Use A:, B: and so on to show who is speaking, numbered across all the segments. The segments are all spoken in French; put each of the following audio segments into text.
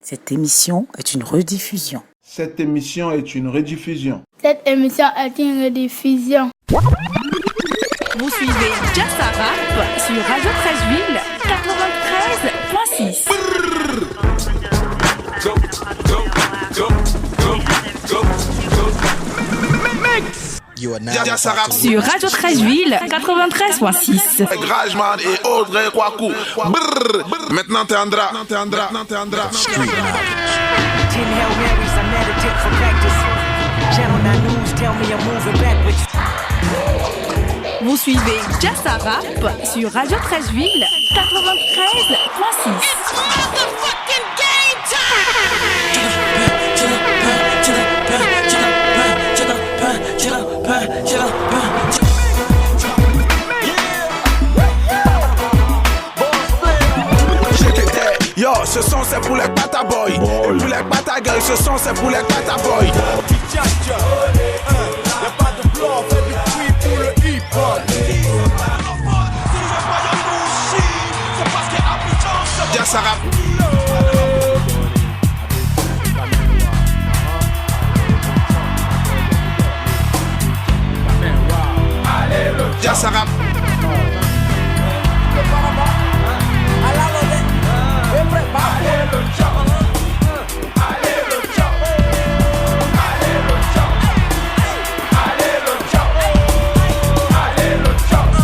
A: Cette émission est une rediffusion.
B: Cette émission est une rediffusion.
C: Cette émission est une rediffusion.
D: Vous suivez Jassa Rap sur Radio Trècheville 93.6. Sur Radio Trècheville 93.6.
E: Grajman et Audrey Kwaku. Maintenant t'es Andra.
D: Vous suivez Jassa Rap sur Radio Trècheville 93.6.
E: Yo, ce son c'est pour les pata boy. Et pour les pata girl, ce son c'est pour les pata boy.
F: Y'a pas de blanc, fait du bruit pour le hip-hop.
E: Jassa Rap. Jassa Rap.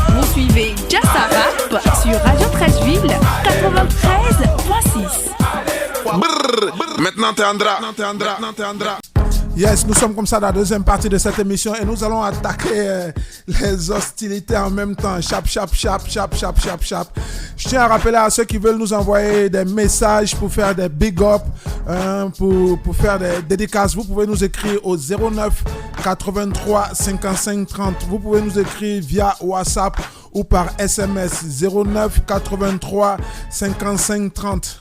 D: Vous suivez Jassa Rap sur Radio Trècheville 93.6.
E: Maintenant t'es Andra.
B: Yes, nous sommes comme ça dans la deuxième partie de cette émission et nous allons attaquer les hostilités en même temps. Chap. Je tiens à rappeler à ceux qui veulent nous envoyer des messages pour faire des big up, pour faire des dédicaces. Vous pouvez nous écrire au 09 83 55 30. Vous pouvez nous écrire via WhatsApp ou par SMS 09 83 55 30.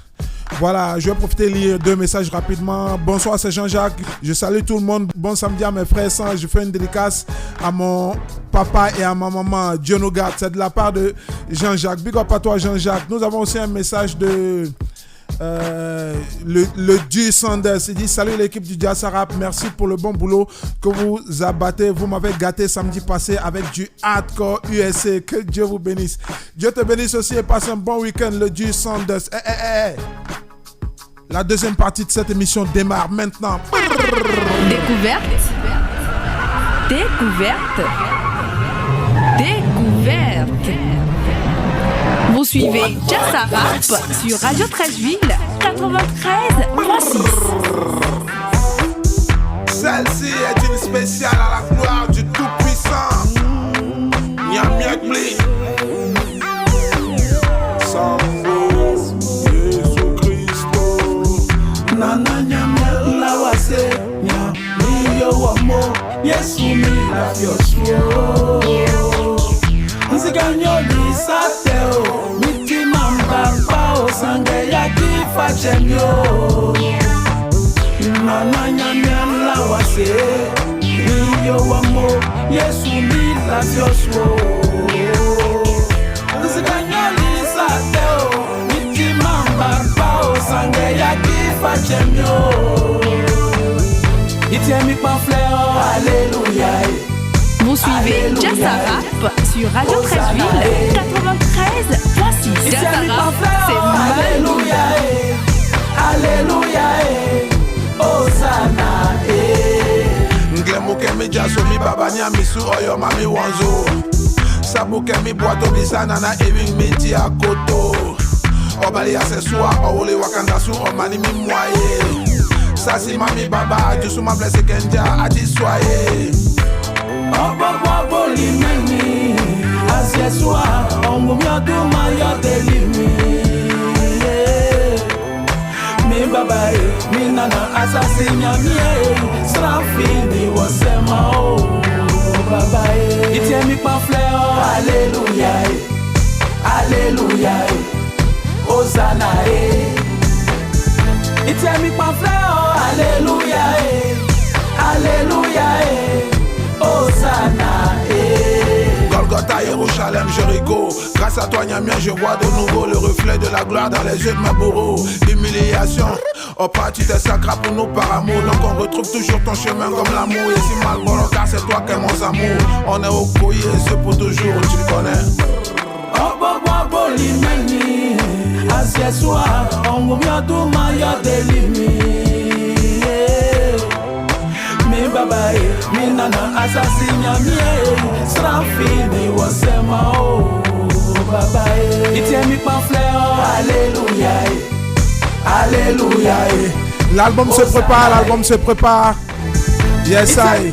B: Voilà, je vais profiter de lire deux messages rapidement. Bonsoir, c'est Jean-Jacques. Je salue tout le monde. Bon samedi à mes frères et sœurs. Je fais une dédicace à mon papa et à ma maman. Dieu nous garde. C'est de la part de Jean-Jacques. Big up à toi, Jean-Jacques. Nous avons aussi un message de le Dieu Sanders. Il dit: salut l'équipe du Jassa Rap. Merci pour le bon boulot que vous abattez. Vous m'avez gâté samedi passé avec du hardcore USA. Que Dieu vous bénisse. Dieu te bénisse aussi et passe un bon week-end, le Dieu Sanders. La deuxième partie de cette émission démarre maintenant.
D: Découverte. Vous suivez Jassa Rap sur Radio Trècheville 93.6.
E: Celle-ci est une spéciale à la gloire du Tout-Puissant. Nyamiak Bli.
F: Nana nyamia la wase nyami yo wamo Yesu mi la fioswo Nziganyo li sateo miti mamba pao sange ya kifa chemyo Nana nyamia la wase yo wamo Yesu mi la fioswo Nziganyo li sateo miti mamba pao sange ya kifa chemyo Itiemi pamphlet, alléluia.
D: Vous suivez Jassa Rap sur Radio Trècheville 93.6. Jassa Rap, c'est
F: Alléluia, alléluia, Hosanna.
E: Nglemuke mi jasomi babanya misu oyo mami wanzo. Sabuke mi boato bisana na ewing mi ti akoto. Obali asesua owole wakanda su omani mi mwaye. Sasi mami baba jusu ma blesse kenja ati soye.
F: Obo limeni asesua omumi oduma yo delimi. Mi baba mi nana asasi nyami srafini wasema o baba Itiemi pamphlet, alléluia, alléluia, Hosanna. Itiemi pamphlet, alléluia, alléluia, Hosanna.
E: Golgotha, Yerushalem, Jéricho. Grâce à toi, Nyamia, je vois de nouveau le reflet de la gloire dans les yeux de ma bourreau. Humiliation, Au pas tu te sacras pour nous par amour. Donc on retrouve toujours ton chemin comme l'amour. Et si mal bon, car c'est toi qui es mon amour. On est au collier, c'est pour toujours, tu connais.
F: Oh bobo bolimeni aseswa ongumya dumaya delimi mi baba mi nana asasinya mi strafini wasema oh baba itiemi pamphlet alléluia alléluia.
B: L'album se prépare. Yes I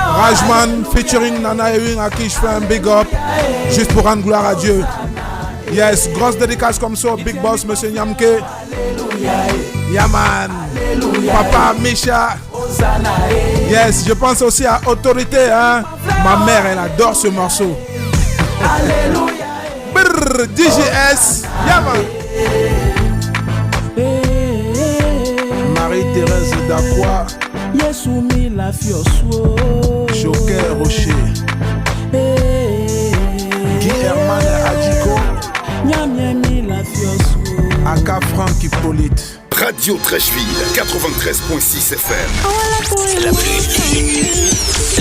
B: Rajman featuring Nana Ewing à qui je fais un big up juste pour rendre gloire à Dieu. Yes, grosse dédicace comme ça, Big Boss, Monsieur Nyamke. Yaman, Papa Misha. Yes, je pense aussi à Autorité, hein. Ma mère, elle adore ce morceau. Brrr, DJS, Yaman. Marie-Thérèse Dakwa.
F: Yesumi la fioswo
B: Joker Rocher Guy Herman Adjiko
F: Nyamiami la fioswo
B: Aka Franck Hippolyte
G: Radio Trècheville 93.6 FM.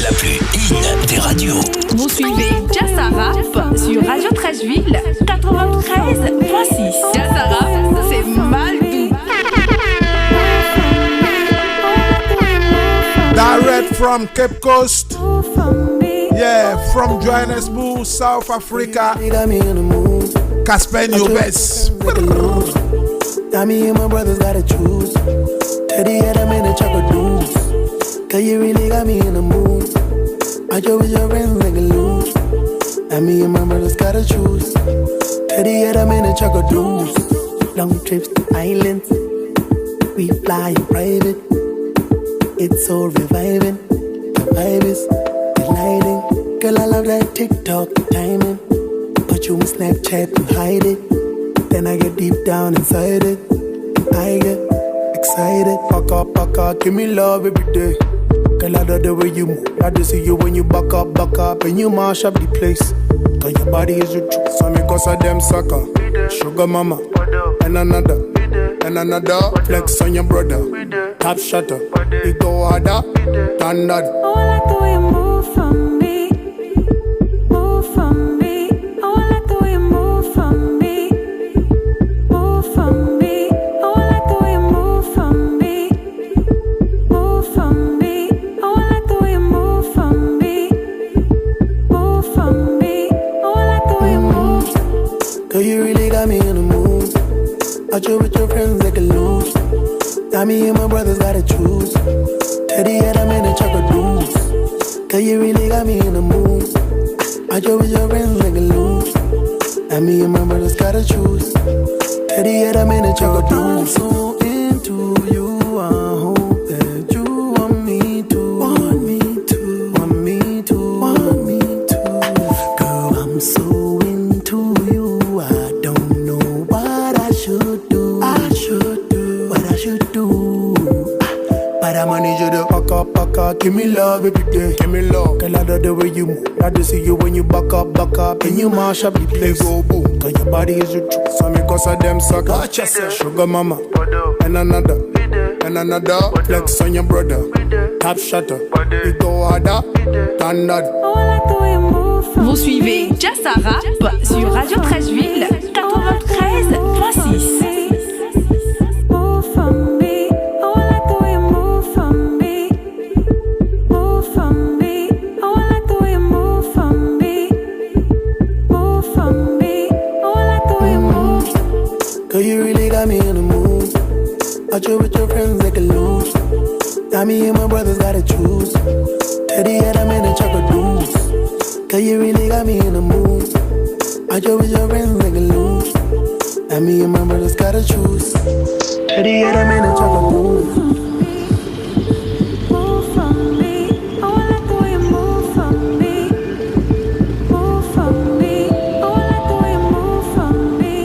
G: La plus in des radios.
D: Vous suivez Jassa Rap sur Radio Trècheville 93.6. Jassa Rap, c'est mal dit.
B: Direct from Cape Coast. Yeah, from Johannesburg, South Africa. Casper Nyobes.
H: Now me and my brothers gotta choose. Teddy had them in the chocolate dudes. Cause you really got me in the mood. I joke with your friends like a lose. Now me and my brothers gotta choose. Teddy had them in the chocolate dudes. Long trips to islands. We fly in private. It's so reviving. The vibe is delighting. Girl, I love that TikTok timing. Put you on Snapchat and hide it. Then I get deep down inside it. And I get excited. Back up, give me love every day. Girl, I love the way you move. I just see you when you back up, and you mash up the place. Cause your body is your truth. So me cause of them sucker. Sugar mama. And another. Flex on your brother. Top shutter. We go harder than that.
I: Oh, I like the way you move for me. Move for me. Oh, I like the way you move for me. Move for me. Oh, I like the way you move for me. Move for me. Oh, I like the way you move for me. Move for me. Oh, I like the way you move.
H: Girl, you really got me in the mood. I chill with your friends like a lose. Now me and my brothers gotta choose. Teddy had them in the chocolate dudes. Cause you really got me in the mood. I chill with your friends like a lose. Now me and my brothers gotta choose. Teddy had them in the chocolate dudes. I'm so into you, I hope that you want me to. Want me to. Want me to. Want me to. Girl, I'm so into you, I don't know what I should do. I should do what I should do. But I'ma need you to back up, give me love every day. Give me love. Girl, I love the way you move. I just see you when you back up, and you mash up the place. Go boom, cause your body is your truth. So me cause of them sucker. Sugar mama, and another. Flex on your brother. Top shutter. We go harder than that.
I: Oh, I like the way you move for me.
D: Vous suivez Jassa Rap sur Radio Trècheville 93.6.
I: Move for me. Oh, I like the way you move for me. Move for me. Oh, I like the way you move for me. Move for me. Oh, I like the way you move.
H: Girl, you really got me in the mood. I chill with your friends like a lose. Now me and my brothers gotta choose. Teddy had them in the chocolate dudes. Girl, you really got me in the mood. I chill with your friends like a lose. Now me and my brothers gotta choose. Teddy had them in the chocolate dudes.
I: Move for me. Oh, I like the way you move for me. Move for me. Oh, I like the way you move for me.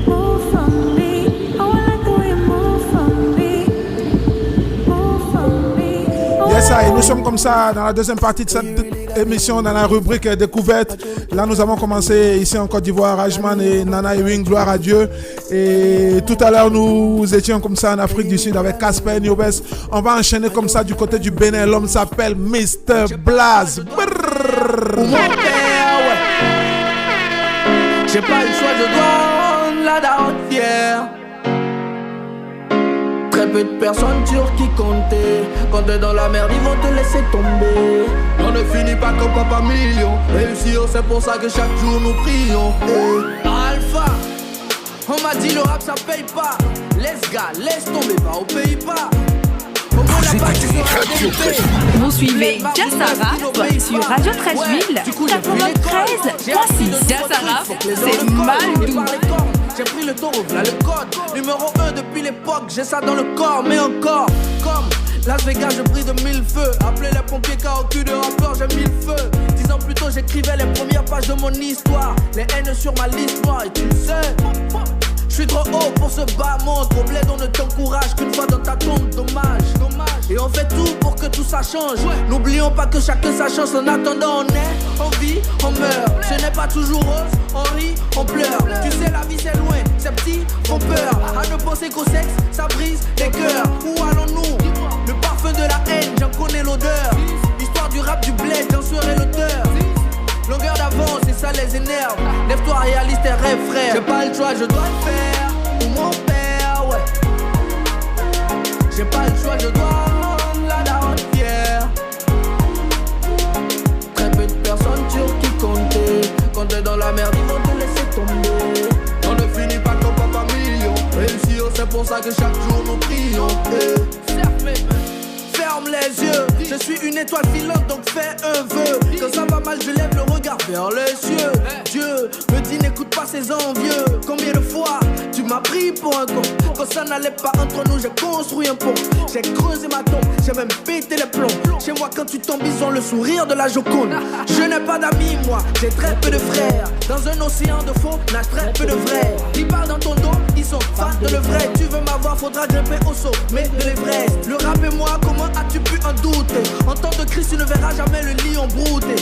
I: Move for me. Oh, I like the way you move for me. Move for me.
B: Yes, I, nous sommes comme ça dans la deuxième partie de cette émission dans la rubrique découverte. Là, nous avons commencé ici en Côte d'Ivoire, Ajman et Nana Ewing, gloire à Dieu. Et tout à l'heure, nous étions comme ça en Afrique du Sud avec Casper Niobes. On va enchaîner comme ça du côté du Bénin. L'homme s'appelle Mr. Blaze.
F: J'ai pas le choix, je dois la daronne fière. Très peu de personnes sur qui compter. Quand t'es dans la merde, ils vont te laisser tomber. On ne finit pas comme Papa Million. Réussir, c'est pour ça que chaque jour nous prions. Alpha, on m'a dit le rap ça paye pas. Laisse gars, laisse tomber, va au Pays-Bas.
D: Vous suivez Jassara sur Radio Trashville 93.6. Jassara, c'est Maldou.
F: J'ai pris le taureau, là le code. Numéro 1 depuis l'époque, j'ai ça dans le corps. Mais encore, comme Las Vegas, je brille de mille feux. Appelez les pompiers car au cul de rappeur, j'ai mille feux. 10 ans plus tôt, j'écrivais les premières pages de mon histoire. Les haines sur ma liste noire, et tu le sais. Je suis trop haut pour ce bas-monde. Au bled, on ne t'encourage qu'une fois dans ta tombe. Dommage. Et on fait tout pour que tout ça change. N'oublions pas que chacun sa chance. En attendant, on est, on vit, on meurt. Ce n'est pas toujours rose, on rit, on pleure. Tu sais, la vie c'est loin, ces petits font peur. À ne penser qu'au sexe, ça brise les cœurs. Où allons-nous? Le parfum de la haine, j'en connais l'odeur. L'histoire du rap du bled, j'en serai l'auteur. Longueur d'avance et ça les énerve. Lève-toi réaliste et rêve frère. J'ai pas le choix, je dois le faire. Pour mon père, ouais. J'ai pas le choix, je dois la daronne fière. Très peu de personnes sur qui compter. Quand t'es dans la merde, ils vont te laisser tomber. On ne finit pas comme Papa Million. Réussir, c'est pour ça que chaque jour nous prions. Ferme les yeux, je suis une étoile filante donc fais un vœu. Quand ça va mal je lève le regard vers les cieux. Dieu me dit n'écoute pas ces envieux. Combien de fois tu m'as pris pour un con? Quand ça n'allait pas entre nous j'ai construit un pont. J'ai creusé ma tombe, j'ai même pété les plombs. Chez moi quand tu tombes ils ont le sourire de la Joconde. Je n'ai pas d'amis moi, j'ai très peu de frères. Dans un océan de faux, n'a très peu de vrais. Ils parlent dans ton dos, ils sont fans de le vrai. Tu veux m'avoir, faudra grimper au saut, mais de l'Everest. Le rap et moi, comment as-tu pu en douter? En temps de crise tu ne verras jamais le lion brouter.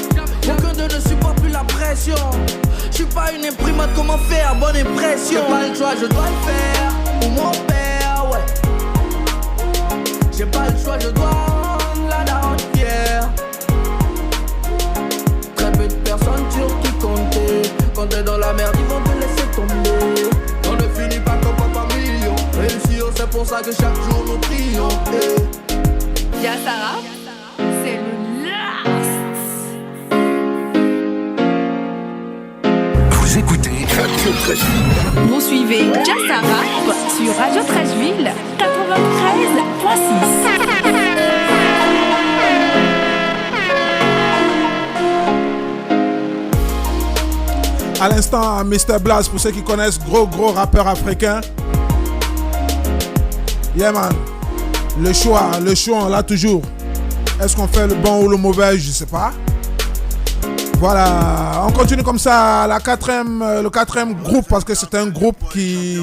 F: Aucun d'eux ne supporte plus la pression. Je suis pas une imprimante, comment faire bonne impression? J'ai pas le choix, je dois le faire. Pour mon père, ouais. J'ai pas le choix, je dois la daronne fière. Très peu de personnes sur qui compter. Quand t'es dans la merde, ils vont te laisser tomber. On ne finit pas comme Papa Million. Réussir, c'est pour ça que chaque jour nous prions.
D: Jassara, c'est le last.
G: Vous écoutez Radio Trashville.
D: Vous suivez Jassara sur Radio Trashville 93.6.
B: À l'instant, Mr. Blaze, pour ceux qui connaissent, gros rappeur africain. Yeah man, le choix on l'a toujours. Est-ce qu'on fait le bon ou le mauvais, je sais pas. Voilà, on continue comme ça le quatrième groupe, parce que c'est un groupe qui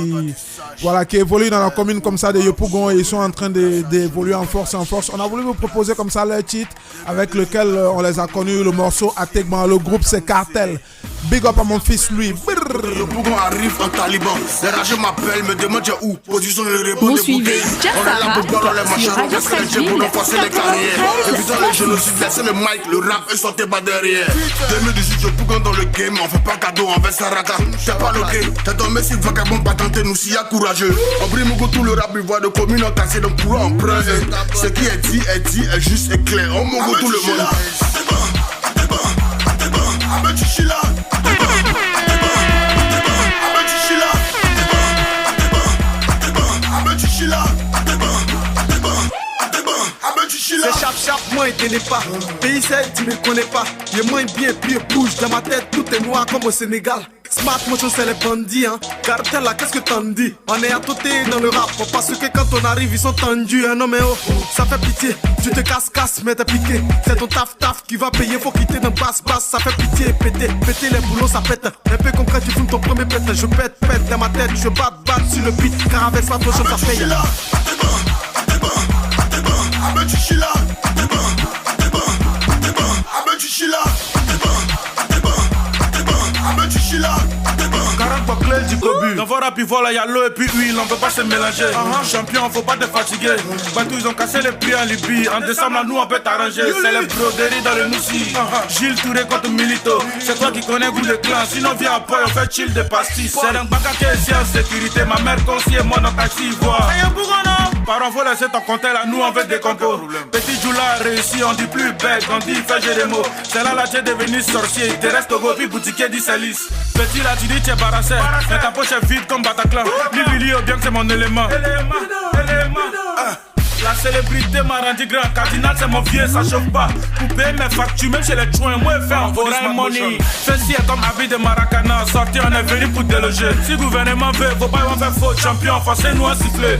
B: évolue dans la commune comme ça de Yopougon, et ils sont en train d'évoluer en force. On a voulu vous proposer comme ça leur titre avec lequel on les a connus, le morceau Ategban. Le groupe c'est Cartel. Big up à mon fils lui.
J: Le Bougon arrive en taliban. Les rageux m'appellent, me demandent j'ai où. Position de répondre.
D: Vous suivez Jassara sur Radio Trashville 93.6.
J: Depuis dans le génocide, laissez le mic, le rap et sortez pas derrière. 2018, je Bougon dans le game, on fait pas cadeau, on fait Saraka. T'es pas loqué, t'es tombé si vagabond, pas tenté, nous si y'a courageux. On brille Mougo, tout le rap, il voit de commune en cassé, donc pour en prendre. Ce qui est dit, est juste et clair. On Mougo tout le monde. Ahmed Chichila,
F: c'est chap, moi il tenait pas. Pays c'est, tu me connais pas. Y'a moins bien, puis bouge. Dans ma tête, tout est noir comme au Sénégal. Smart motion, c'est les bandits, hein. Cartel là, qu'est-ce que t'en dis? On est à côté dans le rap. Parce que quand on arrive, ils sont tendus, hein. Non mais oh, ça fait pitié. Tu te casses, mais t'es piqué. C'est ton taf qui va payer. Faut quitter dans basse, ça fait pitié. Péter les boulots, ça pète. Un peu comme quand tu fumes ton premier pète. Je pète dans ma tête. Je batte sur le beat. Car avec ça, ton ça paye.
J: Ahmed Chichila, Ahmed Chichila,
K: puis voilà, y'a l'eau et puis huile, on peut pas se mélanger. Champion, faut pas te fatiguer. Batou, ils ont cassé les prix en Libye. En décembre, là, nous, on peut t'arranger. C'est les broderies dans le Moussi. Gilles Touré contre Milito. C'est toi qui connais goût de clan. Sinon, viens à Poi, on fait chill de pastis. C'est un baka qui est ici en sécurité. Ma mère conseille, moi, dans taxi, ivoire. Parents, faut laisser ton compte là, nous, on veut des compos. Petit Joula a réussi, on dit plus bête, on dit fait j'ai des mots. C'est là, tu es devenu sorcier. Il te reste au go, puis boutiquier dit c'est lisse. Petit là, tu dis tu es barassé. Mais ta poche est vide comme Bataclan. Lili, bien que c'est mon élément. La célébrité m'a rendu grand. Cardinal, c'est mon vieux, ça chauffe pas. Pour payer mes factures, même chez les chouins, moi, fait un forain money. Ceci est comme habit de Maracana. Sortir, on est venu pour déloger. Si le gouvernement veut, faut pas y en faire faute. Champion, forcez-nous à siffler.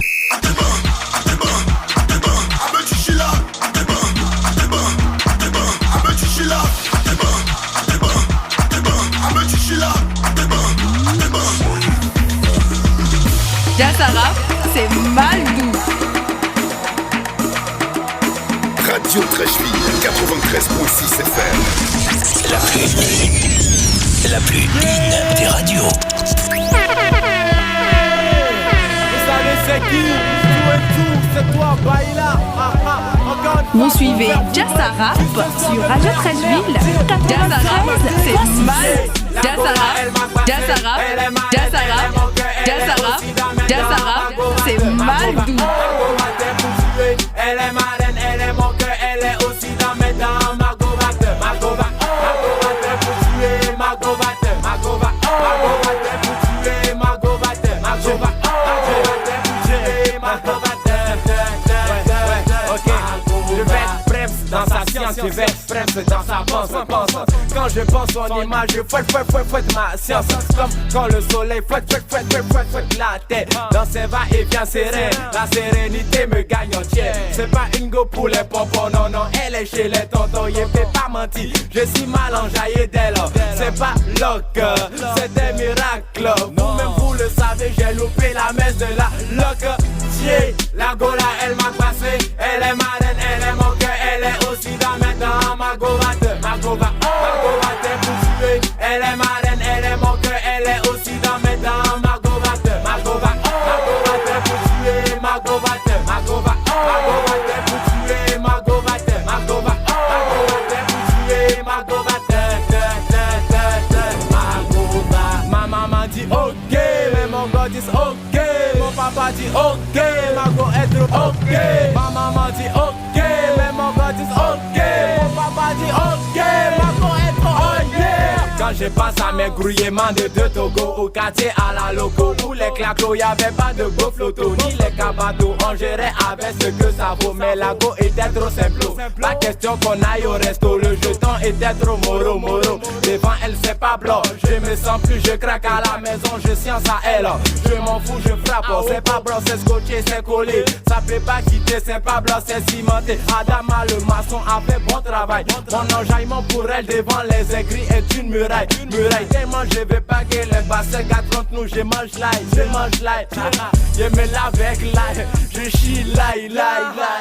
D: Jassara, c'est Maldou.
G: Radio Trècheville, 93.6 FM.
L: La plus in des radios.
F: Vous savez c'est qui? Tout et tout, c'est toi, Baila.
D: Vous suivez Jassara sur Radio Trècheville. Jassara, c'est mal. Jassara, Jassara, Jassara, Jassara, Jassara, c'est Maldou.
F: Elle est marraine, elle est mon cœur, elle est aussi dans mes dents. Margot Batte, Margot Batte, Margot Batte pour tuer, Margot Batte, Margot Batte, Margot Batte pour tuer, Margot Batte, Margot Batte, Margot Batte pour tuer, Margot Batte. Ok, je vais être bref dans sa science, je vais être bref dans sa pensée. Quand je pense son image, je fouette ma science. Comme quand le soleil fouette la tête. Dans ses va-et-vient serein, la sérénité me gagne entière. C'est pas une go pour les pompons, non, non, elle est chez les tontons. Y'en fait pas mentir, je suis mal enjaillé d'elle. C'est pas loc, c'est des miracles. Vous-même vous le savez, j'ai loupé la messe de la loc. La gola, elle m'a passé, elle est marraine, elle est mon cœur, elle est aussi dans mes dents. Margot Batte, Margot Batte, Margot Batte pour tuer. Elle est marraine, elle est mon cœur, elle est aussi dans mes dents. Margot Batte, Margot Batte, Margot Batte pour tuer. Margot Batte, Margot Batte, Margot Batte pour tuer. Margot Batte, Margot Batte, Margot Batte pour tuer. Margot Batte, Margot Batte. Ma maman dit ok, mais mon gars dit ok. Mon papa dit ok, Margot est trop ok. Ma maman dit ok, mais mon gars dit ok. Mon papa dit ok, Margot est trop ok. Quand je passe à mes grouillements de Togo au quartier à la loco, pour les clacos y'avait pas de beau flotto ni les cabatos. On gérait avec ce que ça vaut, mais la go était trop simple. Pas question qu'on aille au resto, le jeton était trop moro. Devant elle c'est pas blanc, je me sens plus, je craque à la maison, je science à elle. Je m'en fous, je frappe, c'est pas blanc, c'est scotché, c'est collé. Ça peut pas quitter, c'est pas blanc, c'est cimenté. Adama le maçon a fait bon travail. Mon enjaillement pour elle devant les aigris est une muraille. Tellement je veux pas que les bassins gâtent contre nous. Je mange l'ail, je me lave avec l'ail. Je chie l'ail.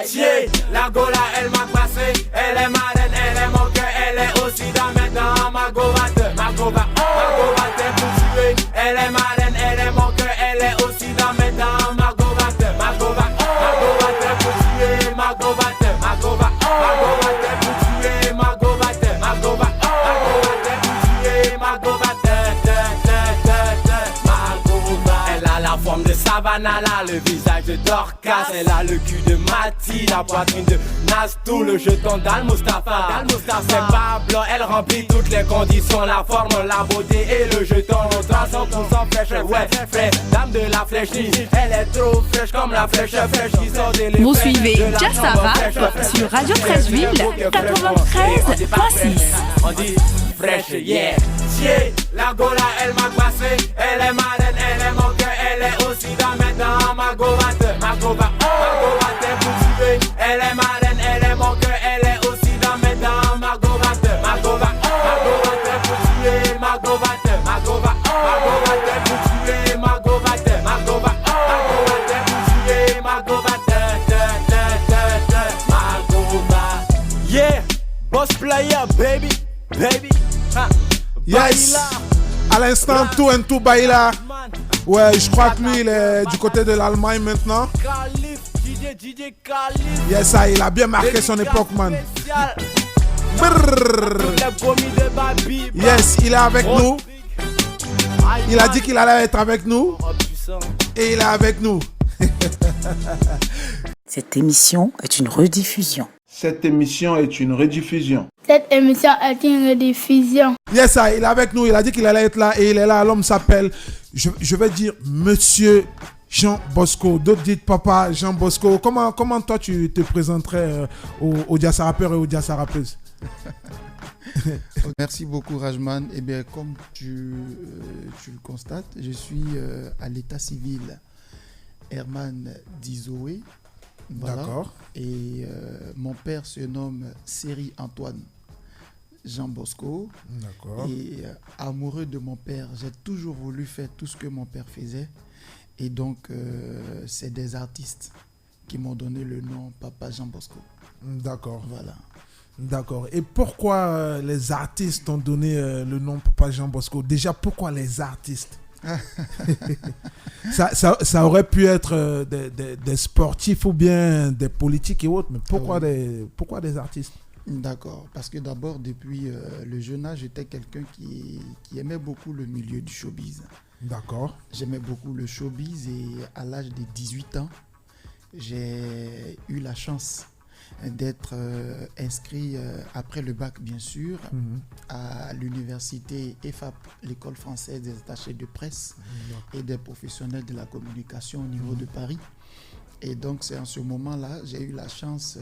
F: Tiens, la gola elle m'a passé. Elle est marraine, elle est mon cœur, elle est aussi dans mes dents. Margot Batte, Margot Batte, Margot Batte pour tuer. Elle est marraine, elle est mon cœur, elle est aussi dans mes dents. Margot Batte, Margot Batte, Margot Batte pour tuer. Margot Batte, Margot Batte, Margot Batte pour tuer. Margot Batte, Margot Batte, Margot Batte pour tuer. Margot Batte, Margot Batte. Elle a la forme de Savannah, le visage de Dorcas. Elle a le cul de Mati, la poitrine de Nastou, le jeton d'Al-Mustafa. C'est pas blanc, elle remplit toutes les conditions. La forme, la beauté et le jeton. 300% fraîche, ouais, fraîche. Dame de la flèche, elle est trop fraîche comme la flèche qui sort de l'effet.
D: Vous suivez Jassara sur Radio Trècheville 93.6.
F: On dit fraîche, yeah. La gola, elle m'a passé. Elle est marraine, elle est mon cœur, elle est aussi dans mes dents. Margot Batte, Margot Batte, Margot Batte pour tuer. Elle est marraine, elle est mon cœur, elle est aussi dans mes dents. Margot Batte, Margot Batte, Margot Batte pour tuer. Margot Batte, Margot Batte, Margot Batte pour tuer. Margot Batte, Margot Batte, Margot Batte pour tuer. Margot Batte, Margot Batte. Yeah, boss player, baby.
B: Yes. À l'instant, tout and tout Baila. Ouais, je crois que lui, il est du côté de l'Allemagne maintenant. Yes, ça, il a bien marqué son époque, man. Brrr. Yes, il est avec nous. Il a dit qu'il allait être avec nous. Et il est avec nous.
A: Cette émission est une rediffusion.
E: Cette émission est une rediffusion.
C: Cette émission est une rediffusion.
B: Yes, ça, il est avec nous. Il a dit qu'il allait être là et il est là. L'homme s'appelle, je vais dire, Monsieur Jean Bosco. D'autres disent Papa Jean Bosco. Comment toi tu te présenterais aux Diassa rappeurs et aux Diassa rappeuses?
M: Merci beaucoup Rajman. Eh bien, comme tu le constates, je suis à l'état civil Herman Dizoé. Voilà.
B: D'accord.
M: Et mon père se nomme Séri Antoine Jean Bosco.
B: D'accord.
M: Et amoureux de mon père, j'ai toujours voulu faire tout ce que mon père faisait. Et donc, c'est des artistes qui m'ont donné le nom Papa Jean Bosco.
B: D'accord.
M: Voilà. D'accord.
B: Et pourquoi les artistes ont donné le nom Papa Jean Bosco? Déjà, pourquoi les artistes? ça aurait pu être des sportifs ou bien des politiques et autres, mais pourquoi des artistes?
M: D'accord, parce que d'abord, depuis le jeune âge, j'étais quelqu'un qui aimait beaucoup le milieu du showbiz.
B: D'accord.
M: J'aimais beaucoup le showbiz et à l'âge de 18 ans, j'ai eu la chance d'être inscrit après le bac, bien sûr, à l'université EFAP, l'école française des attachés de presse et des professionnels de la communication au niveau de Paris. Et donc, c'est en ce moment-là, j'ai eu la chance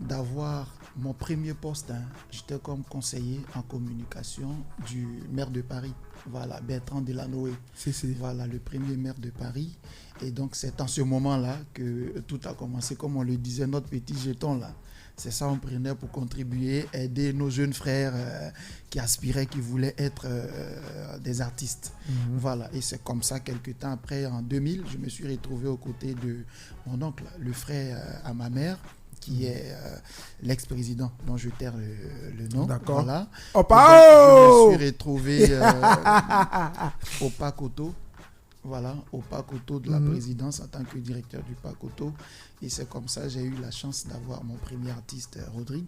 M: d'avoir mon premier poste. J'étais comme conseiller en communication du maire de Paris. Voilà, Bertrand Delanoë. Voilà, le premier maire de Paris. Et donc, c'est en ce moment-là que tout a commencé. Comme on le disait, notre petit jeton, là. C'est ça, on prenait pour contribuer, aider nos jeunes frères qui aspiraient, qui voulaient être des artistes. Voilà, et c'est comme ça, quelques temps après, en 2000, je me suis retrouvé aux côtés de mon oncle, le frère à ma mère, qui est l'ex-président dont je taire le nom.
B: D'accord.
M: Voilà.
B: Je
M: me suis retrouvé au Pakoto. Voilà, au Pakoto de la présidence en tant que directeur du Pakoto. Et c'est comme ça que j'ai eu la chance d'avoir mon premier artiste, Rodrigue.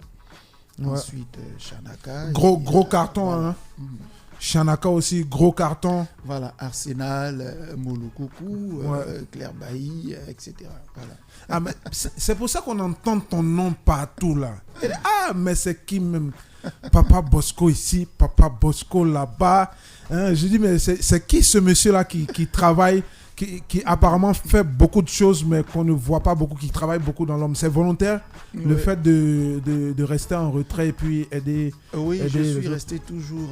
B: Ouais.
M: Ensuite, Shanaka.
B: Gros carton,
M: voilà.
B: hein. Shanaka aussi, gros carton.
M: Voilà, Arsenal, Molokoukou, Claire Bailly, etc. Voilà.
B: Ah, mais c'est pour ça qu'on entend ton nom partout là. Ah, mais c'est qui même? Papa Bosco ici, Papa Bosco là-bas. Hein, je dis, mais c'est qui ce monsieur-là qui travaille, qui apparemment fait beaucoup de choses, mais qu'on ne voit pas beaucoup, qui travaille beaucoup dans l'homme? C'est volontaire, le fait de rester en retrait et puis aider.
M: Oui, je suis resté toujours.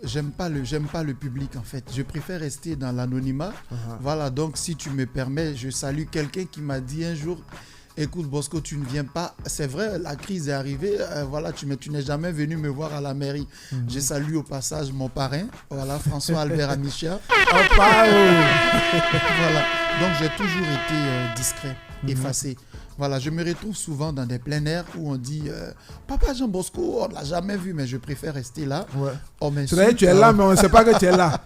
M: J'aime pas le public en fait. Je préfère rester dans l'anonymat. Voilà, donc si tu me permets, je salue quelqu'un qui m'a dit un jour. Écoute Bosco, tu ne viens pas. C'est vrai, la crise est arrivée. Voilà, tu n'es jamais venu me voir à la mairie. Je salue au passage mon parrain, voilà, François Albert Amicia. Voilà. Donc j'ai toujours été discret, effacé. Voilà, je me retrouve souvent dans des plein air où on dit Papa Jean Bosco, on ne l'a jamais vu, mais je prête rester là.
B: Ouais.
M: On
B: tu es là, mais on ne sait pas que tu es là.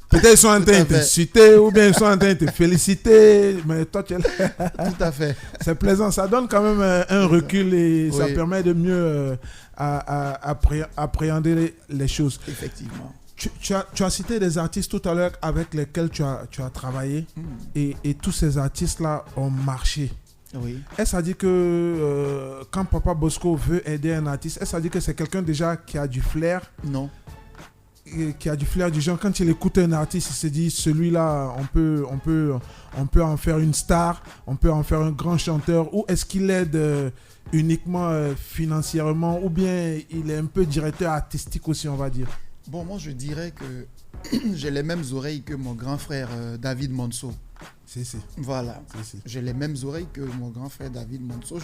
B: Peut-être ils sont en train de te citer ou bien ils sont en train de te féliciter, mais toi tu es là.
M: Tout à fait.
B: C'est plaisant, ça donne quand même un recul et ça permet de mieux appréhender les choses.
M: Effectivement.
B: Tu as cité des artistes tout à l'heure avec lesquels tu as travaillé et tous ces artistes-là ont marché.
M: Oui.
B: Est-ce à dire que quand Papa Bosco veut aider un artiste, est-ce à dire que c'est quelqu'un déjà qui a du flair?
M: Non.
B: Qui a du flair du genre, quand il écoute un artiste, il se dit celui-là, on peut en faire une star, on peut en faire un grand chanteur, ou est-ce qu'il aide uniquement financièrement, ou bien il est un peu directeur artistique aussi, on va dire?
M: Bon, moi je dirais que j'ai les mêmes oreilles que mon grand frère David Monceau. Voilà. J'ai les mêmes oreilles que mon grand frère David Monceau.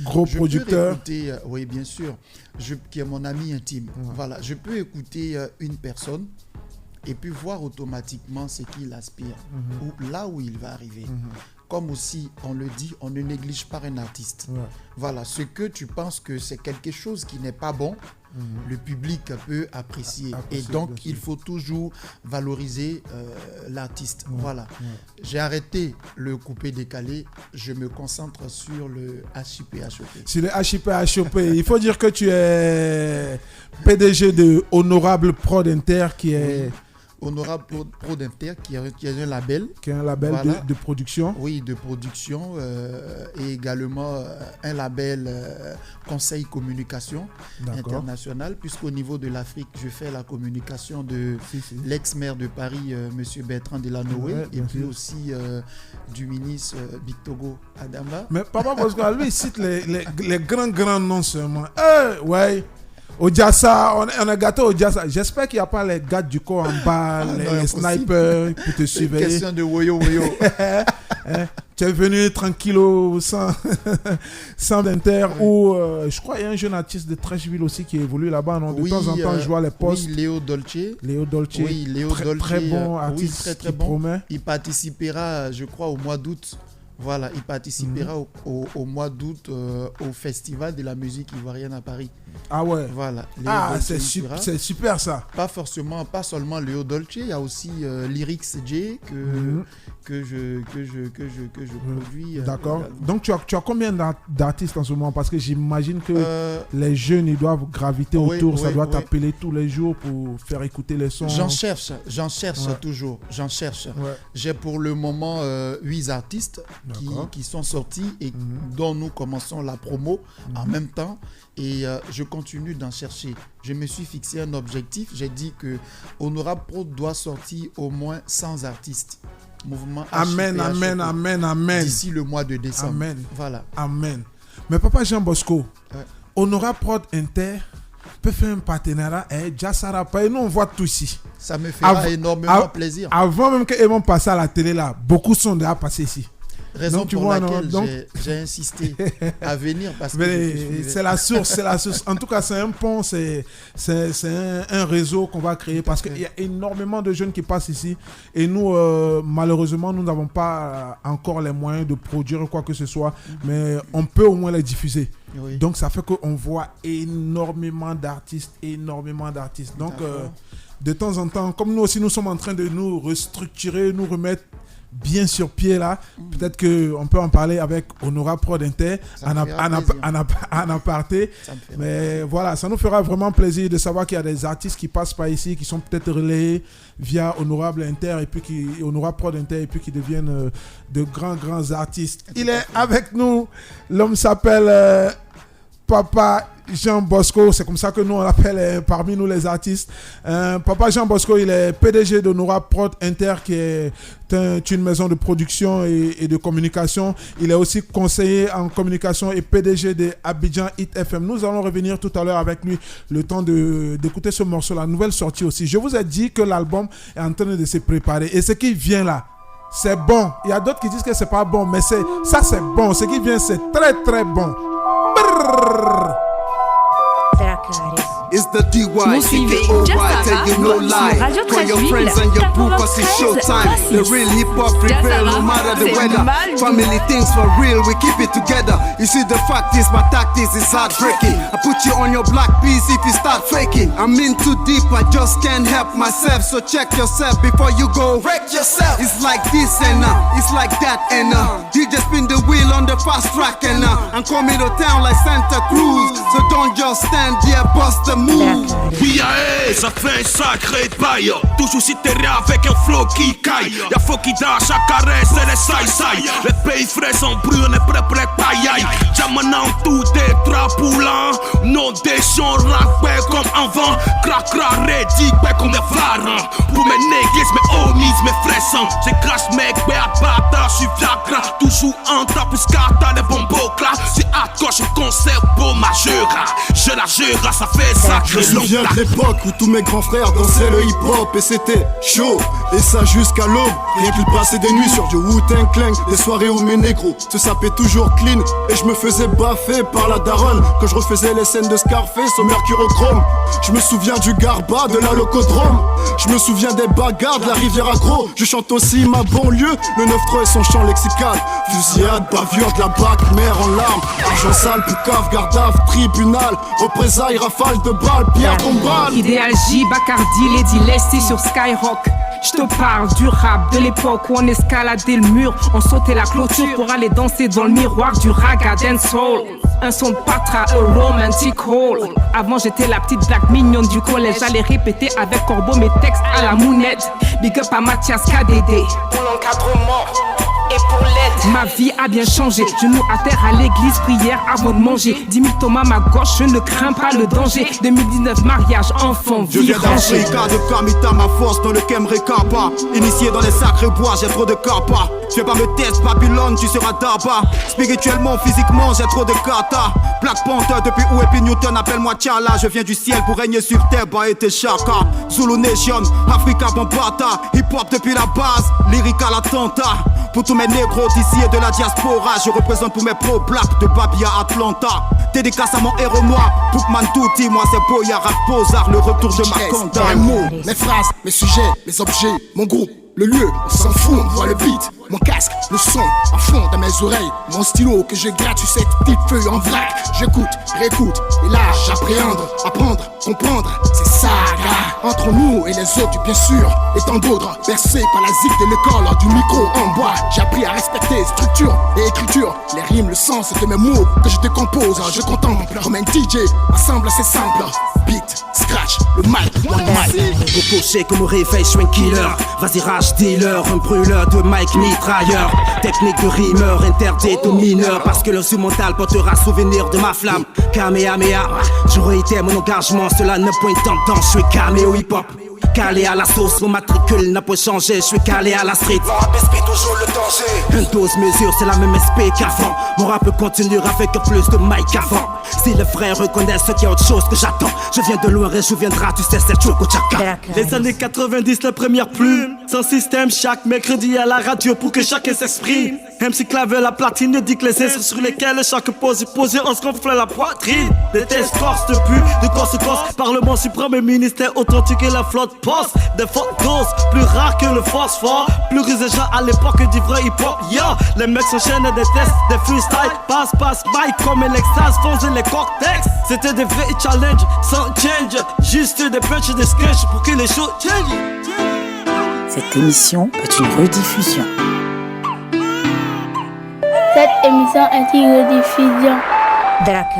B: Gros producteur.
M: Peux écouter, oui, bien sûr. Qui est mon ami intime. Voilà. Je peux écouter une personne et puis voir automatiquement ce qu'il aspire, ou là où il va arriver. comme aussi on le dit, on ne néglige pas un artiste.
B: Ouais.
M: Voilà, ce que tu penses que c'est quelque chose qui n'est pas bon, le public peut apprécier. Et donc, il faut toujours valoriser l'artiste.
B: Ouais.
M: Voilà.
B: Ouais.
M: J'ai arrêté le coupé-décalé. Je me concentre sur le HIP-HOP.
B: Sur le HIP-HOP, il faut dire que tu es PDG de Honorable Prod Inter qui est...
M: Oui. Honorable Prod Inter qui est un label.
B: Qui est un label
M: voilà.
B: de production.
M: Oui, de production et également un label conseil communication international, puisqu'au niveau de l'Afrique, je fais la communication de l'ex-maire de Paris, M. Bertrand Delanoë, et puis aussi du ministre Bictogo Adama.
B: Mais Papa Bosco, lui, il cite les grands noms seulement. Ouais. Odiassa, on a gâté Odiassa. J'espère qu'il n'y a pas les gars du corps en bas, les snipers pour te surveiller.
M: Question de woyo.
B: Tu es venu tranquillo, sans d'inter, ou je crois qu'il y a un jeune artiste de Trashville aussi qui évolue là-bas. Non? De temps en temps, je vois les posts.
M: Oui, Léo Dolce. Oui, Léo Dolce.
B: Très bon artiste,
M: oui, très bon. Promet. Il participera, je crois, au mois d'août. Voilà, il participera au mois d'août au Festival de la musique ivoirienne à Paris.
B: Ah ouais.
M: Voilà.
B: C'est super ça.
M: Pas seulement Léo Dolce, il y a aussi Lyrics J que je produis.
B: D'accord. Donc tu as combien d'artistes en ce moment? Parce que j'imagine que les jeunes ils doivent graviter autour, ça doit t'appeler tous les jours pour faire écouter les sons.
M: J'en cherche toujours. Ouais. J'ai pour le moment 8 artistes qui sont sortis et dont nous commençons la promo en même temps. Et je continue d'en chercher. Je me suis fixé un objectif. J'ai dit que Honorable Prod doit sortir au moins 100 artistes. Mouvement
B: Amen.
M: D'ici le mois de décembre.
B: Amen.
M: Voilà.
B: Amen. Mais Papa Jean Bosco, Honorable Prod Inter peut faire un partenariat avec Jassara. Et nous, on voit tout ici.
M: Ça me fera énormément plaisir.
B: Avant même qu'ils vont passer à la télé, là, beaucoup sont déjà passés ici.
M: Raison pour laquelle j'ai insisté à venir parce que
B: c'est la source. En tout cas, c'est un pont, c'est un réseau qu'on va créer parce qu'il y a énormément de jeunes qui passent ici et nous, malheureusement, nous n'avons pas encore les moyens de produire quoi que ce soit, mais on peut au moins les diffuser. Oui. Donc, ça fait qu'on voit énormément d'artistes. Donc, de temps en temps, comme nous aussi, nous sommes en train de nous restructurer, nous remettre bien sur pied là, peut-être qu'on peut en parler avec Honorable Prod Inter en aparté, mais voilà, ça nous fera vraiment plaisir de savoir qu'il y a des artistes qui passent par ici, qui sont peut-être relayés via Honorable Inter et puis Honorable Prod Inter et puis qui deviennent de grands artistes. Il est avec nous, l'homme s'appelle Papa Jean Bosco, c'est comme ça que nous on l'appelle parmi nous les artistes. Papa Jean Bosco, il est PDG d'Honorable Prod Inter qui est une maison de production et de communication. Il est aussi conseiller en communication et PDG de Abidjan Hit FM. Nous allons revenir tout à l'heure avec lui, le temps d'écouter ce morceau, la nouvelle sortie aussi. Je vous ai dit que l'album est en train de se préparer et ce qui vient là, c'est bon. Il y a d'autres qui disent que c'est pas bon, mais c'est bon. Ce qui vient, c'est très bon. Brrr.
N: It's the DY, J-O-Y, tell you no lie. Call your friends and your boo cause it's showtime. The real hip-hop prevail no matter the weather. Family things for real, we keep it together. You see the fact is my tactics is heartbreaking. I put you on your black piece if you start faking. I'm in too deep, I just can't help myself. So check yourself before you go wreck yourself. It's like this and it's like that and you just spin the wheel on the fast track and coming to town like Santa Cruz. So don't just stand here, bust the move.
O: BAE, ça fait un sacré bail. Toujours citeré avec un flow qui caille. Y'a faut qui da chaque caresse et les saï-saï. Les pays frais sont brûlés, on est prêt pour les pailles. Jamana en tout est trapoulant. Nos déchons rappés comme avant. Crac-crac, ready, comme des varans. Pour mes négliges, mes homies, mes frères sang. J'ai crash mec, béabata, j'suis Viagra. Toujours en tas, puisqu'à les bombos là. C'est à gauche, je conserve pour ma jura. Je la jura, ça fait sacré.
P: Je me souviens de l'époque où tous mes grands frères dansaient le hip-hop et c'était chaud. Et ça jusqu'à l'aube, rien qu'ils passaient des nuits sur du Wu-Tang Clan. Des soirées où mes négros se sapaient toujours clean. Et je me faisais faisais baffer par la daronne quand je refaisais les scènes de Scarface au mercurochrome. Je me souviens du Garba, de la Locodrome. Je me souviens des bagarres de la rivière Agro. Je chante aussi ma banlieue, le 9-3 et son chant lexical. Fusillade, bavure, de la bac, mer en larmes. Argent sale, poucave, garde à vue, tribunal. Représailles, rafale de balles, pierre tombale.
Q: Idéal J, Bacardi, Lady Leslie sur Skyrock. Je te parle du rap, de l'époque où on escaladait le mur. On sautait la clôture pour aller danser dans le miroir du raga dancehall. Un son de patra, a romantic hall. Avant j'étais la petite blague mignonne du collège. J'allais répéter avec Corbeau mes textes à la mounette. Big up à Mathias KDD pour l'encadrement et pour l'aide. Ma vie a bien changé. Genoux à terre à l'église, prière avant de manger. 10 000 tomates ma gauche, je ne crains pas le danger. 2019 mariage, enfant, vie.
P: Je viens d'Africa, de Kamita, ma force dans le Kemre Kappa. Initié dans les sacrés bois, j'ai trop de kappa. Fais pas me test, Babylone, tu seras d'aba. Spirituellement, physiquement, j'ai trop de kata. Black Panther, depuis où Epi Newton, appelle-moi Tchala. Je viens du ciel pour régner sur terre, bah et tes chaka. Zulu Nation, Africa Bambata. Hip hop depuis la base, lyrique à l'attentat. Pour tous mes négros d'ici et de la diaspora, je représente pour mes pro-blacks de Babi à Atlanta. Dédicace à mon héros noir, Bookman Touti, moi c'est Boya, rap Bozar, le retour de Makonda.
R: Mes mots, mes phrases, mes sujets, mes objets, mon groupe. Le lieu, on s'en fout, on voit le beat. Mon casque, le son, à fond dans mes oreilles. Mon stylo que je gratte sur cette petite feuille en vrac. J'écoute, réécoute, et là j'appréhende. Apprendre, comprendre, c'est ça, gars. Entre nous et les autres, bien sûr. Et tant d'autres, bercés par la zig de l'école, du micro en bois. J'ai appris à respecter structure et écriture. Les rimes, le sens de mes mots que je décompose. Je contemple comme un DJ, assemble assez simple. Beat, scratch, le mic, one mic.
O: Repoché comme au réveil, je suis un killer. Vas-y rage dealer, un brûleur de mic mitrailleur. Technique de rimeur, interdite aux mineurs. Parce que le sous-mental portera souvenir de ma flamme. Kamehameha, j'aurais été mon engagement. Cela ne pointe en temps, je suis calmé au hip-hop. Calé à la sauce, mon matricule n'a pas changé. Je suis calé à la street.
R: Mon rap esprit toujours le danger.
O: Une dose mesure, c'est la même SP qu'avant. Mon rap continuera avec plus de mic qu'avant. Si les frères reconnaissent qu'il y a autre chose que j'attends, je viens de loin et je viendrai, tu sais, c'est Choco Chaka.
S: Les années 90, la première plume. Sans système, chaque mercredi à la radio pour que chacun s'exprime. MC Clavel, la platine, dit que les instruments sur lesquels chaque pose est posé, on se gonfle la poitrine. Des tests corse de pu, de corse, Parlement suprême et ministère authentique et la flotte poste. Des photos, plus rares que le phosphore. Plus rusés à l'époque du vrai hip-hop, yeah. Les mecs s'enchaînent des tests, des freestyle. Passe, mic comme un extase, fonce les cortex. C'était des vrais challenges, sans change. Juste des punches, des sketchs pour que les choses change.
A: Cette émission est une rediffusion.
C: Cette émission est une rediffusion.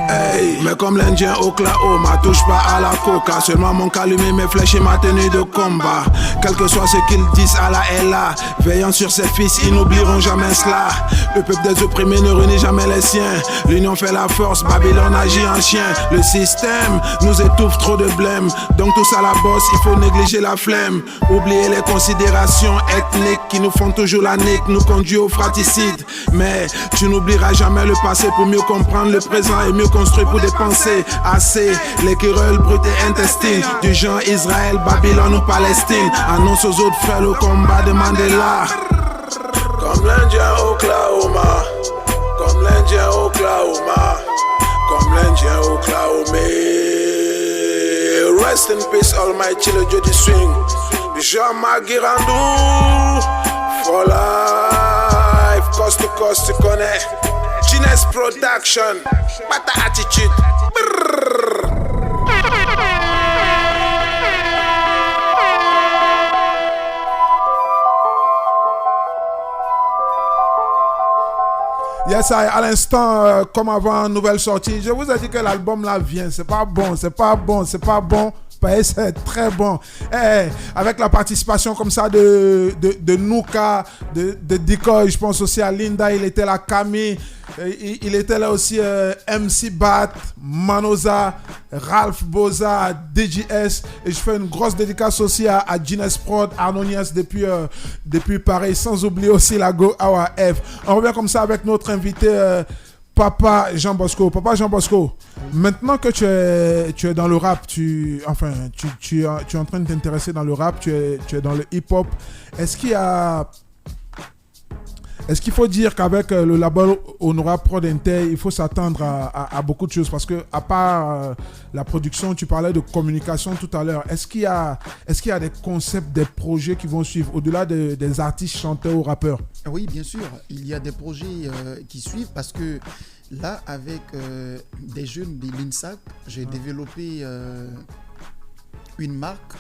E: Hey, mais comme l'Indien Oklahoma, touche pas à la coca. Seulement mon calumet, mes flèches et ma tenue de combat. Quel que soit ce qu'ils disent, Allah est là. Veillant sur ses fils, ils n'oublieront jamais cela. Le peuple des opprimés ne renie jamais les siens. L'union fait la force, Babylone agit en chien. Le système nous étouffe, trop de blême. Donc tous à la bosse, il faut négliger la flemme. Oublier les considérations ethniques qui nous font toujours la nique, nous conduit au fratricide. Mais tu n'oublieras jamais le passé pour mieux comprendre le présent et mieux construit pour des pensées. Assez, les querelles brutes et intestines du genre Israël, Babylone ou Palestine. Annonce aux autres frères le combat de Mandela. Comme l'Indien Oklahoma, comme l'Indien Oklahoma, comme l'Indien Oklahoma. Rest in peace, Almighty, le Dieu du swing. Jean-Marc Girandou, for life, coast to coast, tu connais. Genius Production, pas ta attitude. Brrr.
B: Yes, à l'instant, comme avant, nouvelle sortie. Je vous ai dit que l'album là vient. C'est pas bon. C'est très bon. Avec la participation comme ça de Nuka, de Decoy, je pense aussi à Linda, il était là, Camille, il était là aussi MC Bat, Manoza, Ralph Boza, DJS, et je fais une grosse dédicace aussi à Gines Prod, Arnonias depuis Paris, sans oublier aussi la Go Awa F. On revient comme ça avec notre invité Papa Jean Bosco. Papa Jean Bosco, maintenant que tu es dans le rap, tu es en train de t'intéresser dans le rap, tu es dans le hip-hop, est-ce qu'il y a Est-ce qu'il faut dire qu'avec le label Honora Prod Inter, il faut s'attendre à beaucoup de choses? Parce que à part la production, tu parlais de communication tout à l'heure. Est-ce qu'il y a des concepts, des projets qui vont suivre au-delà des artistes, chanteurs ou rappeurs?
M: Oui, bien sûr. Il y a des projets qui suivent parce que là, avec des jeunes de l'INSAC, j'ai développé une marque.